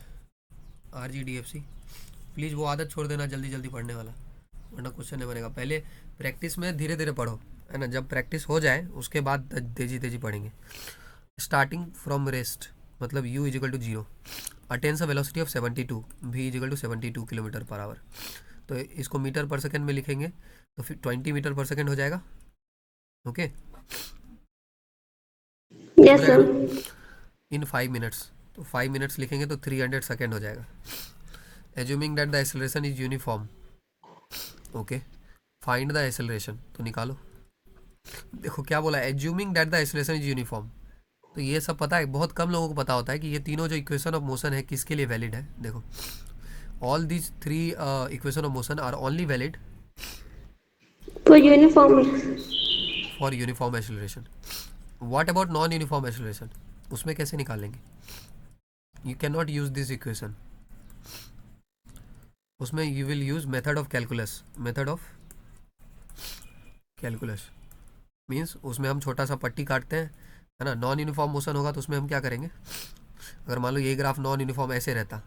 RGDFC। प्लीज़ वो आदत छोड़ देना जल्दी जल्दी पढ़ने वाला, वरना क्वेश्चन नहीं बनेगा। पहले प्रैक्टिस में धीरे धीरे पढ़ो, है ना, जब प्रैक्टिस हो जाए उसके बाद तेजी तेजी पढ़ेंगे। स्टार्टिंग फ्रॉम रेस्ट मतलब u is equal to zero, attains a velocity of 72, v is equal to 72 kilometre per hour. तो इसको मीटर पर सेकेंड में लिखेंगे तो फिर 20 मीटर पर सेकेंड हो जाएगा, ओके, हो यस जाएगा सर। ना। इन 5 मिनट्स, तो 5 मिनट्स लिखेंगे तो 300 सेकेंड हो जाएगा। Assuming that the acceleration is uniform, okay, find the acceleration, तो निकालो। देखो क्या बोला, assuming that the acceleration is uniform, तो ये सब पता है, बहुत कम लोगों को पता होता है कि ये तीनों जो इक्वेशन ऑफ मोशन है किसके लिए वैलिड है। देखो, all these three equation of motion are only valid for uniform. For uniform acceleration. What about non uniform acceleration, उसमें कैसे निकालेंगे, you can not use this equation, उसमें you will use method of calculus. Method of calculus means उसमें हम छोटा सा पट्टी काटते हैं, है ना। नॉन यूनिफॉर्म मोशन होगा तो उसमें हम क्या करेंगे, अगर मान लो ये ग्राफ नॉन यूनिफॉर्म ऐसे रहता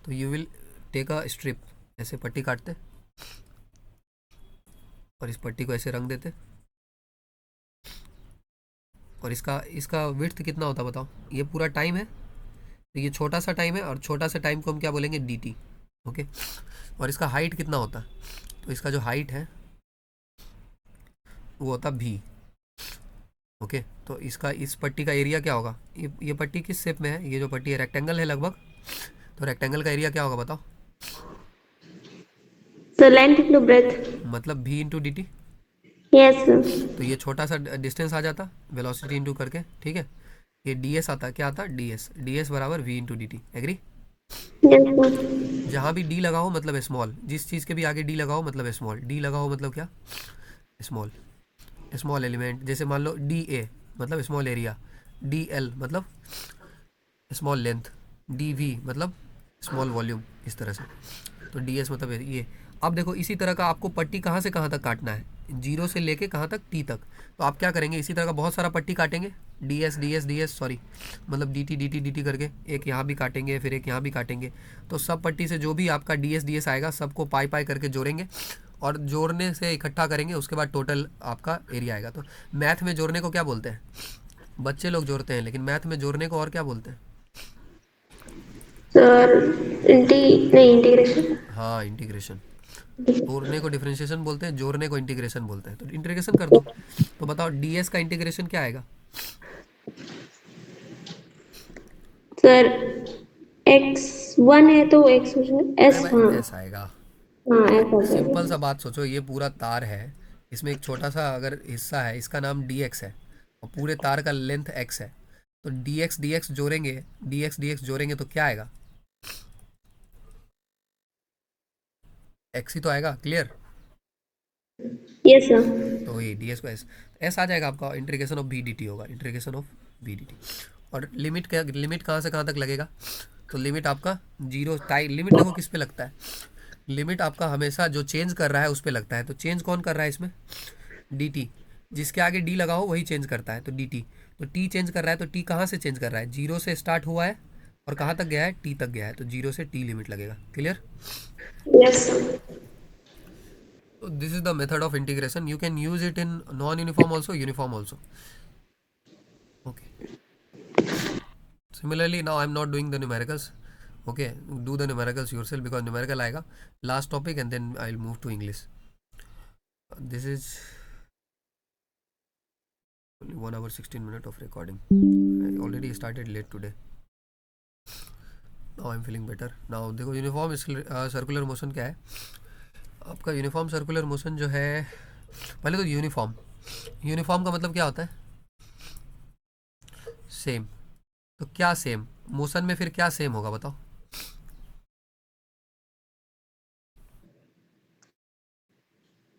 तो you will take a strip, ऐसे पट्टी काटते और इस पट्टी को ऐसे रंग देते, और इसका इसका विड्थ कितना होता बताओ, ये पूरा टाइम है तो ये छोटा सा टाइम है, और छोटा सा टाइम को हम क्या बोलेंगे, dt, ओके। और इसका हाइट कितना होता, तो इसका जो हाइट है वो होता v, ओके। तो इसका इस पट्टी का एरिया क्या होगा, ये पट्टी किस शेप में है, ये जो पट्टी है रेक्टेंगल है लगभग, तो रेक्टेंगल का एरिया क्या होगा बताओ, सो लेंथ इनटू ब्रेथ। मतलब v into d T. Yes sir. तो ये छोटा सा डिस्टेंस आ जाता वेलोसिटी इंटू करके, ठीक है। ये ds आता, क्या आता, ds बराबर v into d t, agree. Yes sir. जहाँ भी d लगाओ मतलब स्मॉल, जिस चीज़ के भी आगे d लगाओ मतलब स्मॉल, d लगाओ मतलब क्या, स्मॉल, स्मॉल एलिमेंट। जैसे मान लो DA मतलब स्मॉल एरिया, DL मतलब स्मॉल लेंथ, DV मतलब स्मॉल वॉल्यूम, इस तरह से। तो DS मतलब ये। अब देखो इसी तरह का आपको पट्टी कहाँ से कहाँ तक काटना है, जीरो से लेके कहाँ तक, T तक। तो आप क्या करेंगे, इसी तरह का बहुत सारा पट्टी काटेंगे, DS सॉरी, मतलब DT करके, एक यहाँ भी काटेंगे फिर एक यहाँ भी काटेंगे। तो सब पट्टी से जो भी आपका DS आएगा सबको पाई पाई करके जोड़ेंगे, और जोड़ने से इकट्ठा करेंगे, उसके बाद टोटल आपका एरिया आएगा। तो मैथ में जोड़ने को क्या बोलते हैं, बच्चे लोग जोड़ते हैं, लेकिन मैथ में जोड़ने को और क्या बोलते हैं, सर इंटी नहीं, इंटीग्रेशन। हाँ इंटीग्रेशन। तोड़ने को डिफरेंशिएशन बोलते हैं, जोड़ने को इंटीग्रेशन बोलते हैं। तो इंटीग्रेशन कर दो। तो बताओ ds का इंटीग्रेशन क्या आएगा? सर x1 है तो x अरे s, भाई हाँ s आएगा। हाँ अरे s आ सिंपल जाएगा। सा बात सोचो, ये पूरा तार है, इसमें एक छोटा सा अगर हिस्सा है, इसका नाम dx है, और पूरे तार का लेंथ x है। तो dx dx जोड़ेंगे, dx dx जोड़ेंगे तो क्या आएगा? x ही तो आएगा। क्लियर? Yes sir. तो वही ds को s आ जाएगा आपका। इंटीग्रेशन ऑफ v dt होगा, इंटीग्रेशन ऑफ v dt। और लिमिट क्या, लिमिट कहाँ से कहाँ तक लगेगा? तो लिमिट आपका जीरो टाइम, लिमिट देखो किस पे लगता है? लिमिट आपका हमेशा जो चेंज कर रहा है उस पे लगता है। तो चेंज कौन कर रहा है इसमें? dt। जिसके आगे d लगा हो वही चेंज करता है, तो dt। तो t चेंज कर रहा है, तो t कहाँ से चेंज कर रहा है? जीरो से स्टार्ट हुआ है और कहाँ तक गया है? t तक गया है, तो जीरो से t लिमिट लगेगा। Clear? Yes sir. So this is the method of integration. You can use it in non-uniform also, uniform also. Okay. Similarly, now I'm not doing the numericals. Okay, do the numericals yourself because numerical आएगा last topic and then I'll move to English. This is only 1 hour 16 minutes of recording. I already started late today. Now I'm feeling better. Now देखो uniform circular motion क्या है आपका? Uniform circular motion जो है, पहले तो uniform, uniform का मतलब क्या होता है? सेम। तो क्या सेम मोशन में फिर क्या सेम होगा बताओ?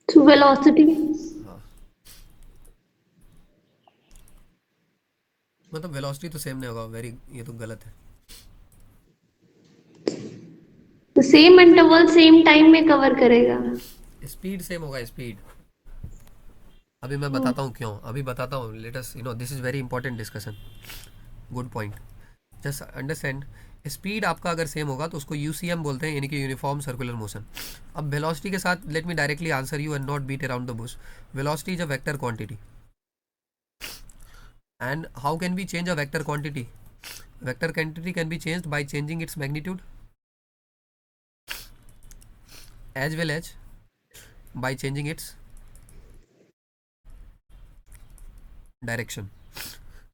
तो वेलोसिटी। हाँ, मतलब वेलोसिटी तो सेम नहीं होगा। वेरी, ये तो गलत है। सेम इंटरवल सेम टाइम में कवर करेगा। स्पीड सेम होगा, स्पीड। अभी मैं बताता हूँ क्यों, अभी बताता हूँ। Let us this is very important discussion. Good point. Just understand, speed आपका अगर सेम होगा तो उसको यूसीएम बोलते हैं, यानी कि यूनिफॉर्म सर्कुलर मोशन। अब वेलोसिटी के साथ let me directly answer you and not beat around the bush. Velocity is a vector quantity, and how can be change a vector quantity? Vector quantity can be changed by changing its magnitude as well as by changing its direction.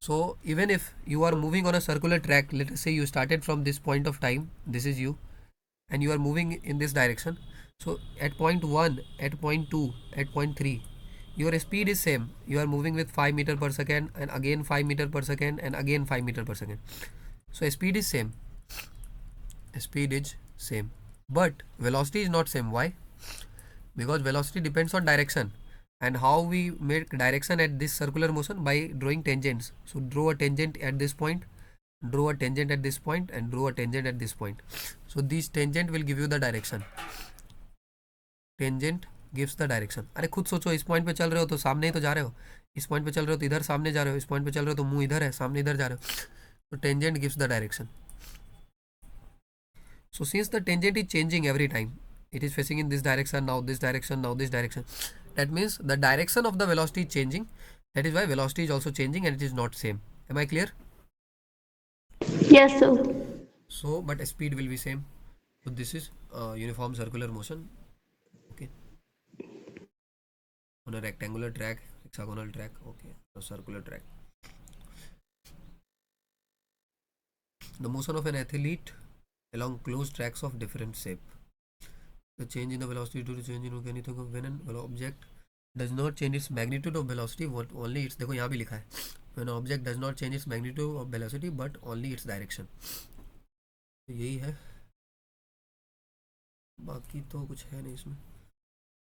So even if you are moving on a circular track, let us say you started from this point of time, this is you, and you are moving in this direction. So at point 1, at point 2, at point 3, your speed is same. You are moving with 5 meter per second and again 5 meter per second and again 5 meter per second. So speed is same, speed is same, but velocity is not same. Why? Because velocity depends on direction, and how we make direction at this circular motion? By drawing tangents. So draw a tangent at this point, draw a tangent at this point, and draw a tangent at this point. So this tangent will give you the direction. Tangent gives the direction. अरे खुद सोचो, इस point पे चल रहे हो तो सामने ही तो जा रहे हो, इस पॉइंट पे चल रहे हो तो इधर सामने जा रहे हो, इस पॉइंट पे चल रहे हो तो मुंह इधर है, सामने इधर जा रहे हो। तो tangent gives the direction. So since the tangent is changing every time, it is facing in this direction, now this direction, now this direction. That means the direction of the velocity is changing. That is why velocity is also changing and it is not same. Am I clear? Yes sir. So, but speed will be same. So this is uniform circular motion. Okay. On a rectangular track, hexagonal track. Okay. A circular track. The motion of an athlete along closed tracks of different shape. The change in the velocity due to change in anything of when an object does not change its magnitude of velocity, what only its, देखो यहाँ भी लिखा है, when an object does not change its magnitude of velocity but only its direction. तो यही है, बाकी तो कुछ है नहीं इसमें।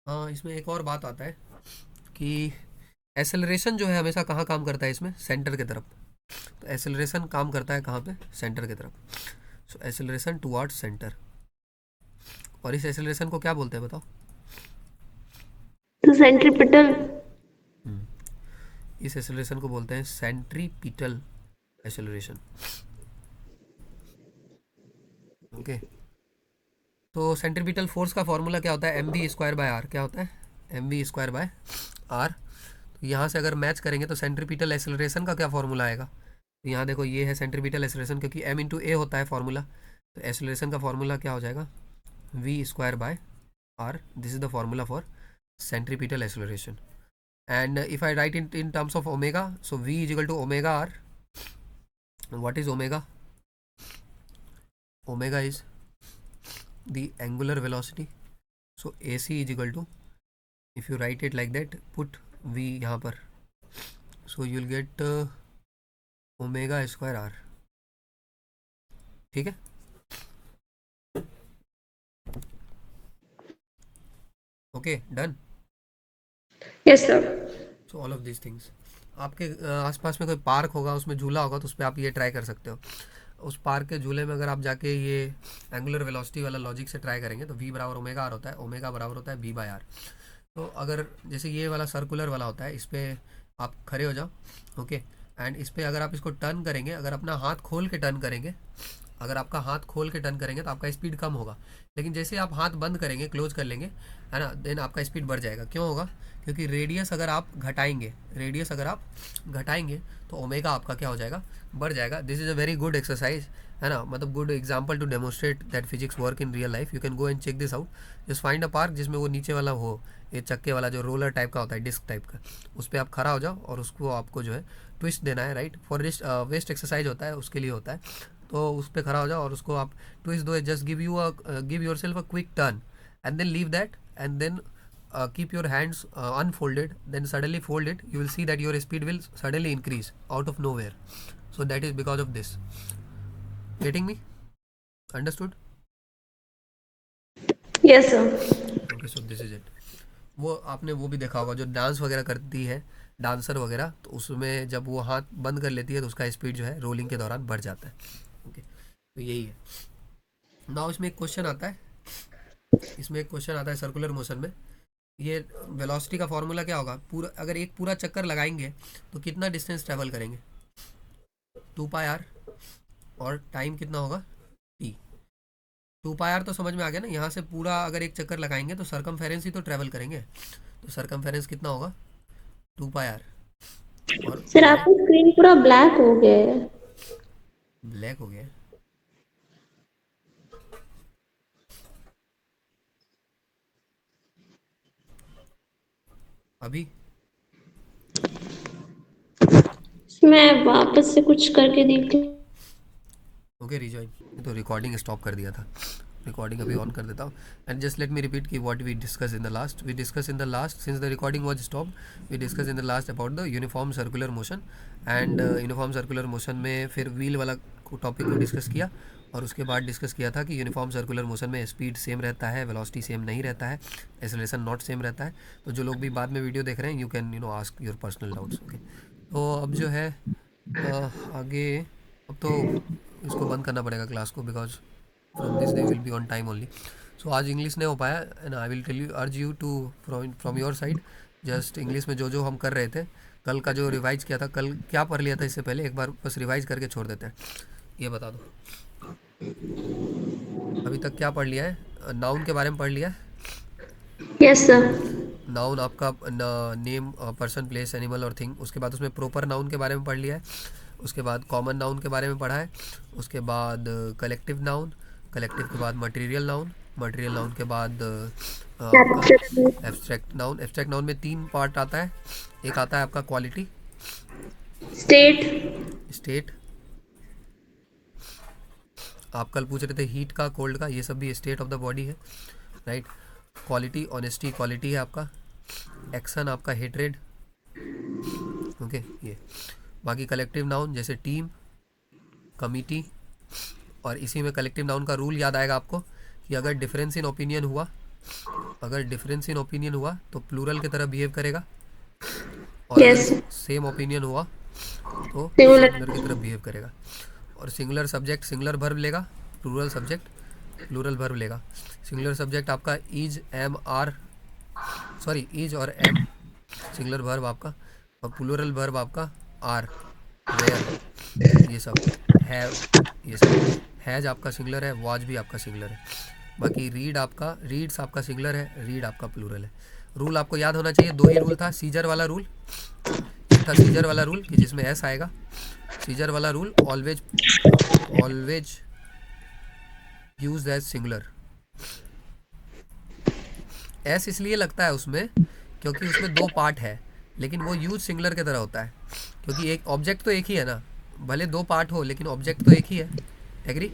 हाँ, इसमें एक और बात आता है कि एक्सेलरेशन जो है हमेशा कहाँ काम करता है? इसमें सेंटर की तरफ। तो एक्सेलरेशन काम करता है कहाँ पे? सेंटर की तरफ। So acceleration towards centre. और इस एक्सेलरेशन को क्या बोलते हैं बताओ? तो सेंट्रीपिटल। इस एक्सेलरेशन को बोलते हैं सेंट्रीपिटल एक्सेलरेशन। ओके। तो सेंट्रीपिटल फोर्स का फॉर्मूला क्या होता है? M v square by r. क्या होता है? M v square by r. तो यहाँ से अगर मैच करेंगे तो सेंट्रीपिटल एक्सेलरेशन का क्या फॉर्मूला आएगा? तो यहाँ देखो, ये है सेंट्रीपिटल एक्सेलरेशन, क्योंकि एम इंटू ए होता है फॉर्मूला। तो एक्सेलरेशन का फॉर्मूला क्या हो जाएगा? V square by r. This is the formula for centripetal acceleration. And if I write it in terms of omega, so v is equal to omega r. What is omega? Omega is the angular velocity. So AC is equal to, if you write it like that, put v यहाँ पर, so you will get omega square r. ठीक है? Okay, done. Yes, sir. So all of this things. आपके आसपास में कोई park होगा, उसमें झूला होगा, तो उस पर आप ये ट्राई कर सकते हो. उस पार्क के झूले में अगर आप जाके ये एंगुलर वेलोसिटी वाला लॉजिक से ट्राई करेंगे तो v बराबर ओमेगा आर होता है, ओमेगा बराबर होता है b बाय आर. तो अगर जैसे ये वाला सर्कुलर वाला होता है, इस पर आप खड़े हो जाओ, ओके, एंड इस पर अगर आप इसको टर्न करेंगे, अगर अपना हाथ खोल के टर्न करेंगे, अगर आपका हाथ खोल के टर्न करेंगे तो आपका स्पीड कम होगा. लेकिन जैसे आप हाथ बंद करेंगे, क्लोज कर लेंगे, है ना, देन आपका स्पीड बढ़ जाएगा. क्यों होगा? क्योंकि रेडियस अगर आप घटाएंगे तो ओमेगा आपका क्या हो जाएगा? बढ़ जाएगा. This is a very good exercise, है ना, मतलब good example to demonstrate that physics work in real life. You can go and check this out. Just find a park जिसमें वो नीचे वाला हो, ये चक्के वाला जो रोलर टाइप का होता है, डिस्क टाइप का, उस पर आप खड़ा हो जाओ और उसको आपको जो है ट्विस्ट देना है, राइट. फॉर वेस्ट एक्सरसाइज होता है, उसके लिए होता है. तो उस पर खड़ा हो जाओ और उसको आप ट्विस्ट दो. Just give your self a quick turn and then leave that, and then keep your hands unfolded, then suddenly fold it. You will see that your speed will suddenly increase out of nowhere. So that is because of this. Getting me? Understood? Yes, sir. Okay, so this is it. वो आपने वो भी देखा होगा जो dance वगैरह करती है, डांसर वगैरह, तो उसमें जब वो हाथ बंद कर लेती है तो उसका स्पीड जो है रोलिंग के दौरान बढ़ जाता है. ओके, तो यही है. नाउ इसमें एक क्वेश्चन आता है सर्कुलर मोशन में. ये वेलोसिटी का फॉर्मूला क्या होगा? पूरा अगर एक पूरा चक्कर लगाएंगे तो कितना डिस्टेंस ट्रैवल करेंगे? 2 पाई आर. और टाइम कितना होगा? t. 2 पाई आर तो समझ में आ गया ना. यहाँ से पूरा अगर एक चक्कर लगाएंगे तो सरकमफेरेंस ही तो ट्रैवल करेंगे, तो सरकमफेरेंस कितना होगा? 2 पाई आर. और सर आपका स्क्रीन पूरा ब्लैक हो गया है. ब्लैक हो गया. अभी मैं वापस से कुछ करके देख लूं. Okay, rejoin. तो रिकॉर्डिंग स्टॉप कर दिया था, रिकॉर्डिंग अभी ऑन कर देता हूँ. And just let me repeat कि what we discuss in the last since the recording was stop, we discuss in the last about the uniform circular motion. And uniform circular motion में फिर wheel वाला topic को discuss किया, और उसके बाद discuss किया था कि यूनिफॉर्म सर्कुलर मोशन में स्पीड सेम रहता है, वेलोसिटी सेम नहीं रहता है, एक्सेलरेशन नॉट सेम रहता है. तो जो लोग भी बाद में वीडियो देख रहे हैं, you can ask your personal doubts. Okay, तो अब जो है आगे, अब तो इसको बंद करना पड़ेगा क्लास को, because from this day will be on time only. So आज इंग्लिश नहीं हो पाया, and I will tell you, urge you to from your side just English में जो हम कर रहे थे कल का, जो रिवाइज किया था, कल क्या पढ़ लिया था इससे पहले, एक बार बस रिवाइज करके छोड़ देते हैं. ये बता दो अभी तक क्या पढ़ लिया है? नाउन के बारे में पढ़ लिया है. Yes sir. नाउन आपका नेम, पर्सन, प्लेस, एनिमल और थिंग. उसके बाद उसमें प्रॉपर नाउन के बारे में पढ़ लिया है. उसके बाद कॉमन नाउन के बारे में पढ़ा है. उसके बाद कलेक्टिव नाउन, कलेक्टिव के बाद मटेरियल नाउन, मटेरियल नाउन के बाद एब्स्ट्रैक्ट नाउन. एब्स्ट्रैक्ट नाउन में 3 पार्ट आता है. एक आता है आपका क्वालिटी, स्टेट. आप कल पूछ रहे थे हीट का, कोल्ड का, ये सब भी स्टेट ऑफ द बॉडी है, राइट. क्वालिटी, ऑनेस्टी क्वालिटी है आपका. एक्शन आपका हेट्रेड, ओके, ये. बाकी कलेक्टिव नाउन जैसे टीम, कमिटी. और इसी में कलेक्टिव नाउन का रूल याद आएगा आपको कि अगर डिफरेंस इन ओपिनियन हुआ तो प्लूरल की तरह बिहेव करेगा, और अगर सेम ओपिनियन हुआ तो सिंगुलर की तरफ बिहेव करेगा. और सिंगुलर सब्जेक्ट सिंगुलर वर्ब लेगा, प्लूरल सब्जेक्ट प्लूरल वर्ब लेगा. सिंगुलर सब्जेक्ट आपका is, am, are, sorry is और एम सिंगुलर वर्ब आपका, और प्लूरल वर्ब आपका आर, वेयर, ये सब, हैव, ये सब. हैज आपका सिंगुलर है, वाज भी आपका सिंगुलर है. बाकी रीड्स आपका सिंगुलर है, रीड आपका प्लूरल है. रूल आपको याद होना चाहिए, 2 ही रूल था. सीजर वाला रूल, एक था सीजर वाला रूल कि जिसमें एस आएगा. सीजर वाला rule always used as singular. S इसलिए लगता है उसमें क्योंकि उसमें दो पार्ट है, लेकिन वो यूज सिंगुलर की तरह होता है, क्योंकि एक ऑब्जेक्ट तो एक ही है ना, भले दो पार्ट हो लेकिन ऑब्जेक्ट तो एक ही है। एग्री?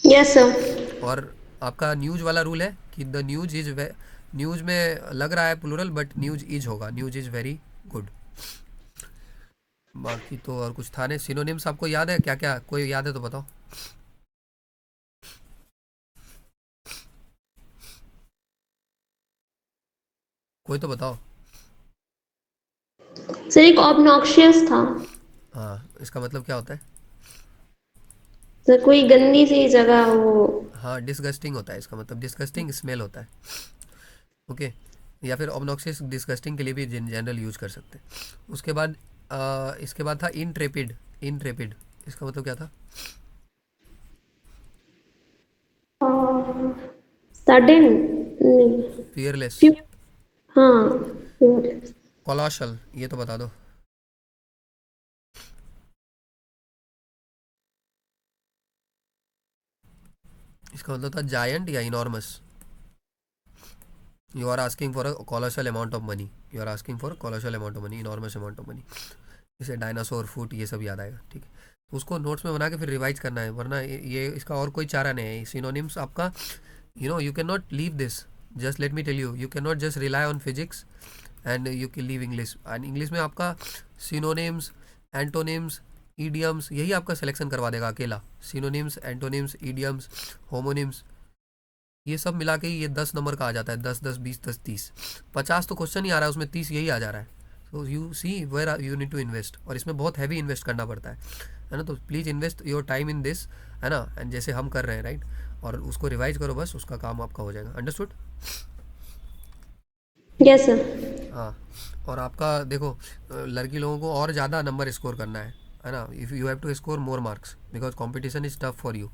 Yes sir. और आपका न्यूज वाला रूल है कि द न्यूज इज, न्यूज में लग रहा है प्लूरल बट न्यूज इज होगा, न्यूज इज वेरी गुड। बाकी तो और कुछ था नहीं। सिनोनिम्स आपको याद है क्या क्या? कोई याद है तो बताओ। कोई तो बताओ। सर एक ऑब्नॉक्शियस था। हाँ, इसका मतलब क्या होता है? सर कोई गंदी सी जगह वो। हाँ, डिस्गस्टिंग होता है इसका मतलब, डिस्गस्टिंग स्मेल होता है। ओके, या फिर ऑब्नॉक्सियस डिस्गस्टिंग के लिए भी जनरल यूज कर सकते हैं। उसके बाद इसके बाद था इनट्रेपिड। इनट्रेपिड इसका मतलब क्या था? सडन। फियरलेस। हाँ। कोलोशल, ये तो बता दो। इसका मतलब था जायंट या enormous. You are asking for a colossal amount of money, you are asking for colossal amount of money, enormous amount of money. इसे डायनासोर, फूट, ये सब याद आएगा। ठीक है, तो उसको नोट्स में बना के फिर रिवाइज करना है, वरना ये इसका और कोई चारा नहीं है। सिनोनिम्स आपका, you cannot leave this, just let me tell you, you cannot just rely on physics and you can leave English। and English में आपका सिनोनिम्स, एंटोनिम्स, ईडियम्स, यही आपका सिलेक्शन करवा देगा अकेला। सिनोनिम्स, एंटोनिम्स, ईडियम्स, होमोनिम्स, ये सब मिला के ही ये 10 नंबर का आ जाता है। 10 10 20 10 30, 50 तो क्वेश्चन ही आ रहा है उसमें, 30 यही आ जा रहा है। तो you see where you need to invest, और इसमें बहुत हैवी इन्वेस्ट करना पड़ता है ना। तो please invest your time in this, है ना, एंड जैसे हम कर रहे हैं, राइट। और उसको रिवाइज करो, बस उसका काम आपका हो जाएगा। अंडरस्टूड? Yes sir. हाँ, और आपका देखो, लड़की लोगों को और ज़्यादा नंबर स्कोर करना है ना। If you have to score more marks because competition is tough for you.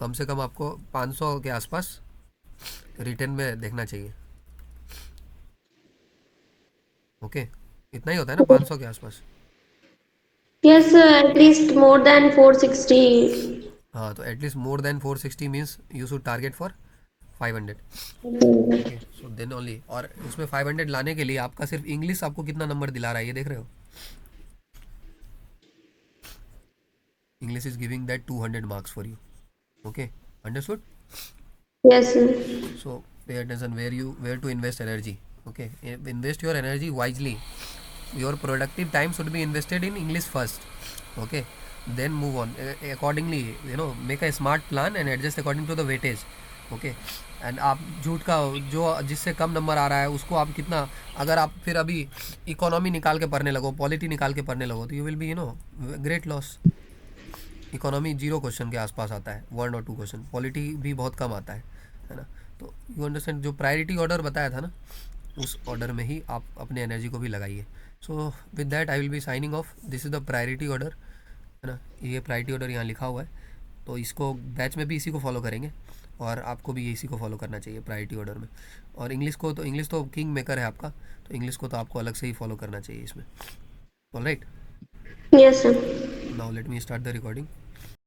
कम से कम आपको 500 के आसपास रिटर्न में देखना चाहिए। ओके, इतना ही होता है ना, 500 के आसपास। Yes sir, at least more than 460। हाँ, तो at least more than 460 means you should target for 500। Okay, so then only. और उसमें 500 लाने के लिए आपका सिर्फ इंग्लिश आपको कितना नंबर दिला रहा है ये देख रहे हो? English is giving that 200 marks for you. Okay, understood? Yes sir. So pay attention where to invest energy. Okay, invest your energy wisely. Your productive time should be invested in English first. Okay, then move on accordingly. Make a smart plan and adjust according to the weightage. Okay, and आप झूठ का जो जिससे कम number आ रहा है उसको आप कितना, अगर आप फिर अभी इकोनॉमी निकाल के पढ़ने लगो, पॉलिटी निकाल के पढ़ने लगो, तो you will be great loss. Economy 0 question के आसपास आता है, 1 और 2 क्वेश्चन। पॉलिटी भी बहुत कम आता है ना। तो यू अंडरस्टैंड, जो प्रायोरिटी ऑर्डर बताया था ना, उस ऑर्डर में ही आप अपने एनर्जी को भी लगाइए। So with that I will be signing off. This is the priority order, है ना। ये प्रायोरिटी ऑर्डर यहाँ लिखा हुआ है, तो इसको बैच में भी इसी को फॉलो करेंगे, और आपको भी इसी को फॉलो करना चाहिए प्रायोरिटी ऑर्डर में। और इंग्लिश तो किंग मेकर है आपका, तो इंग्लिश को तो आपको अलग से ही फॉलो करना चाहिए इसमें। Alright, yes sir. Now let me start the recording.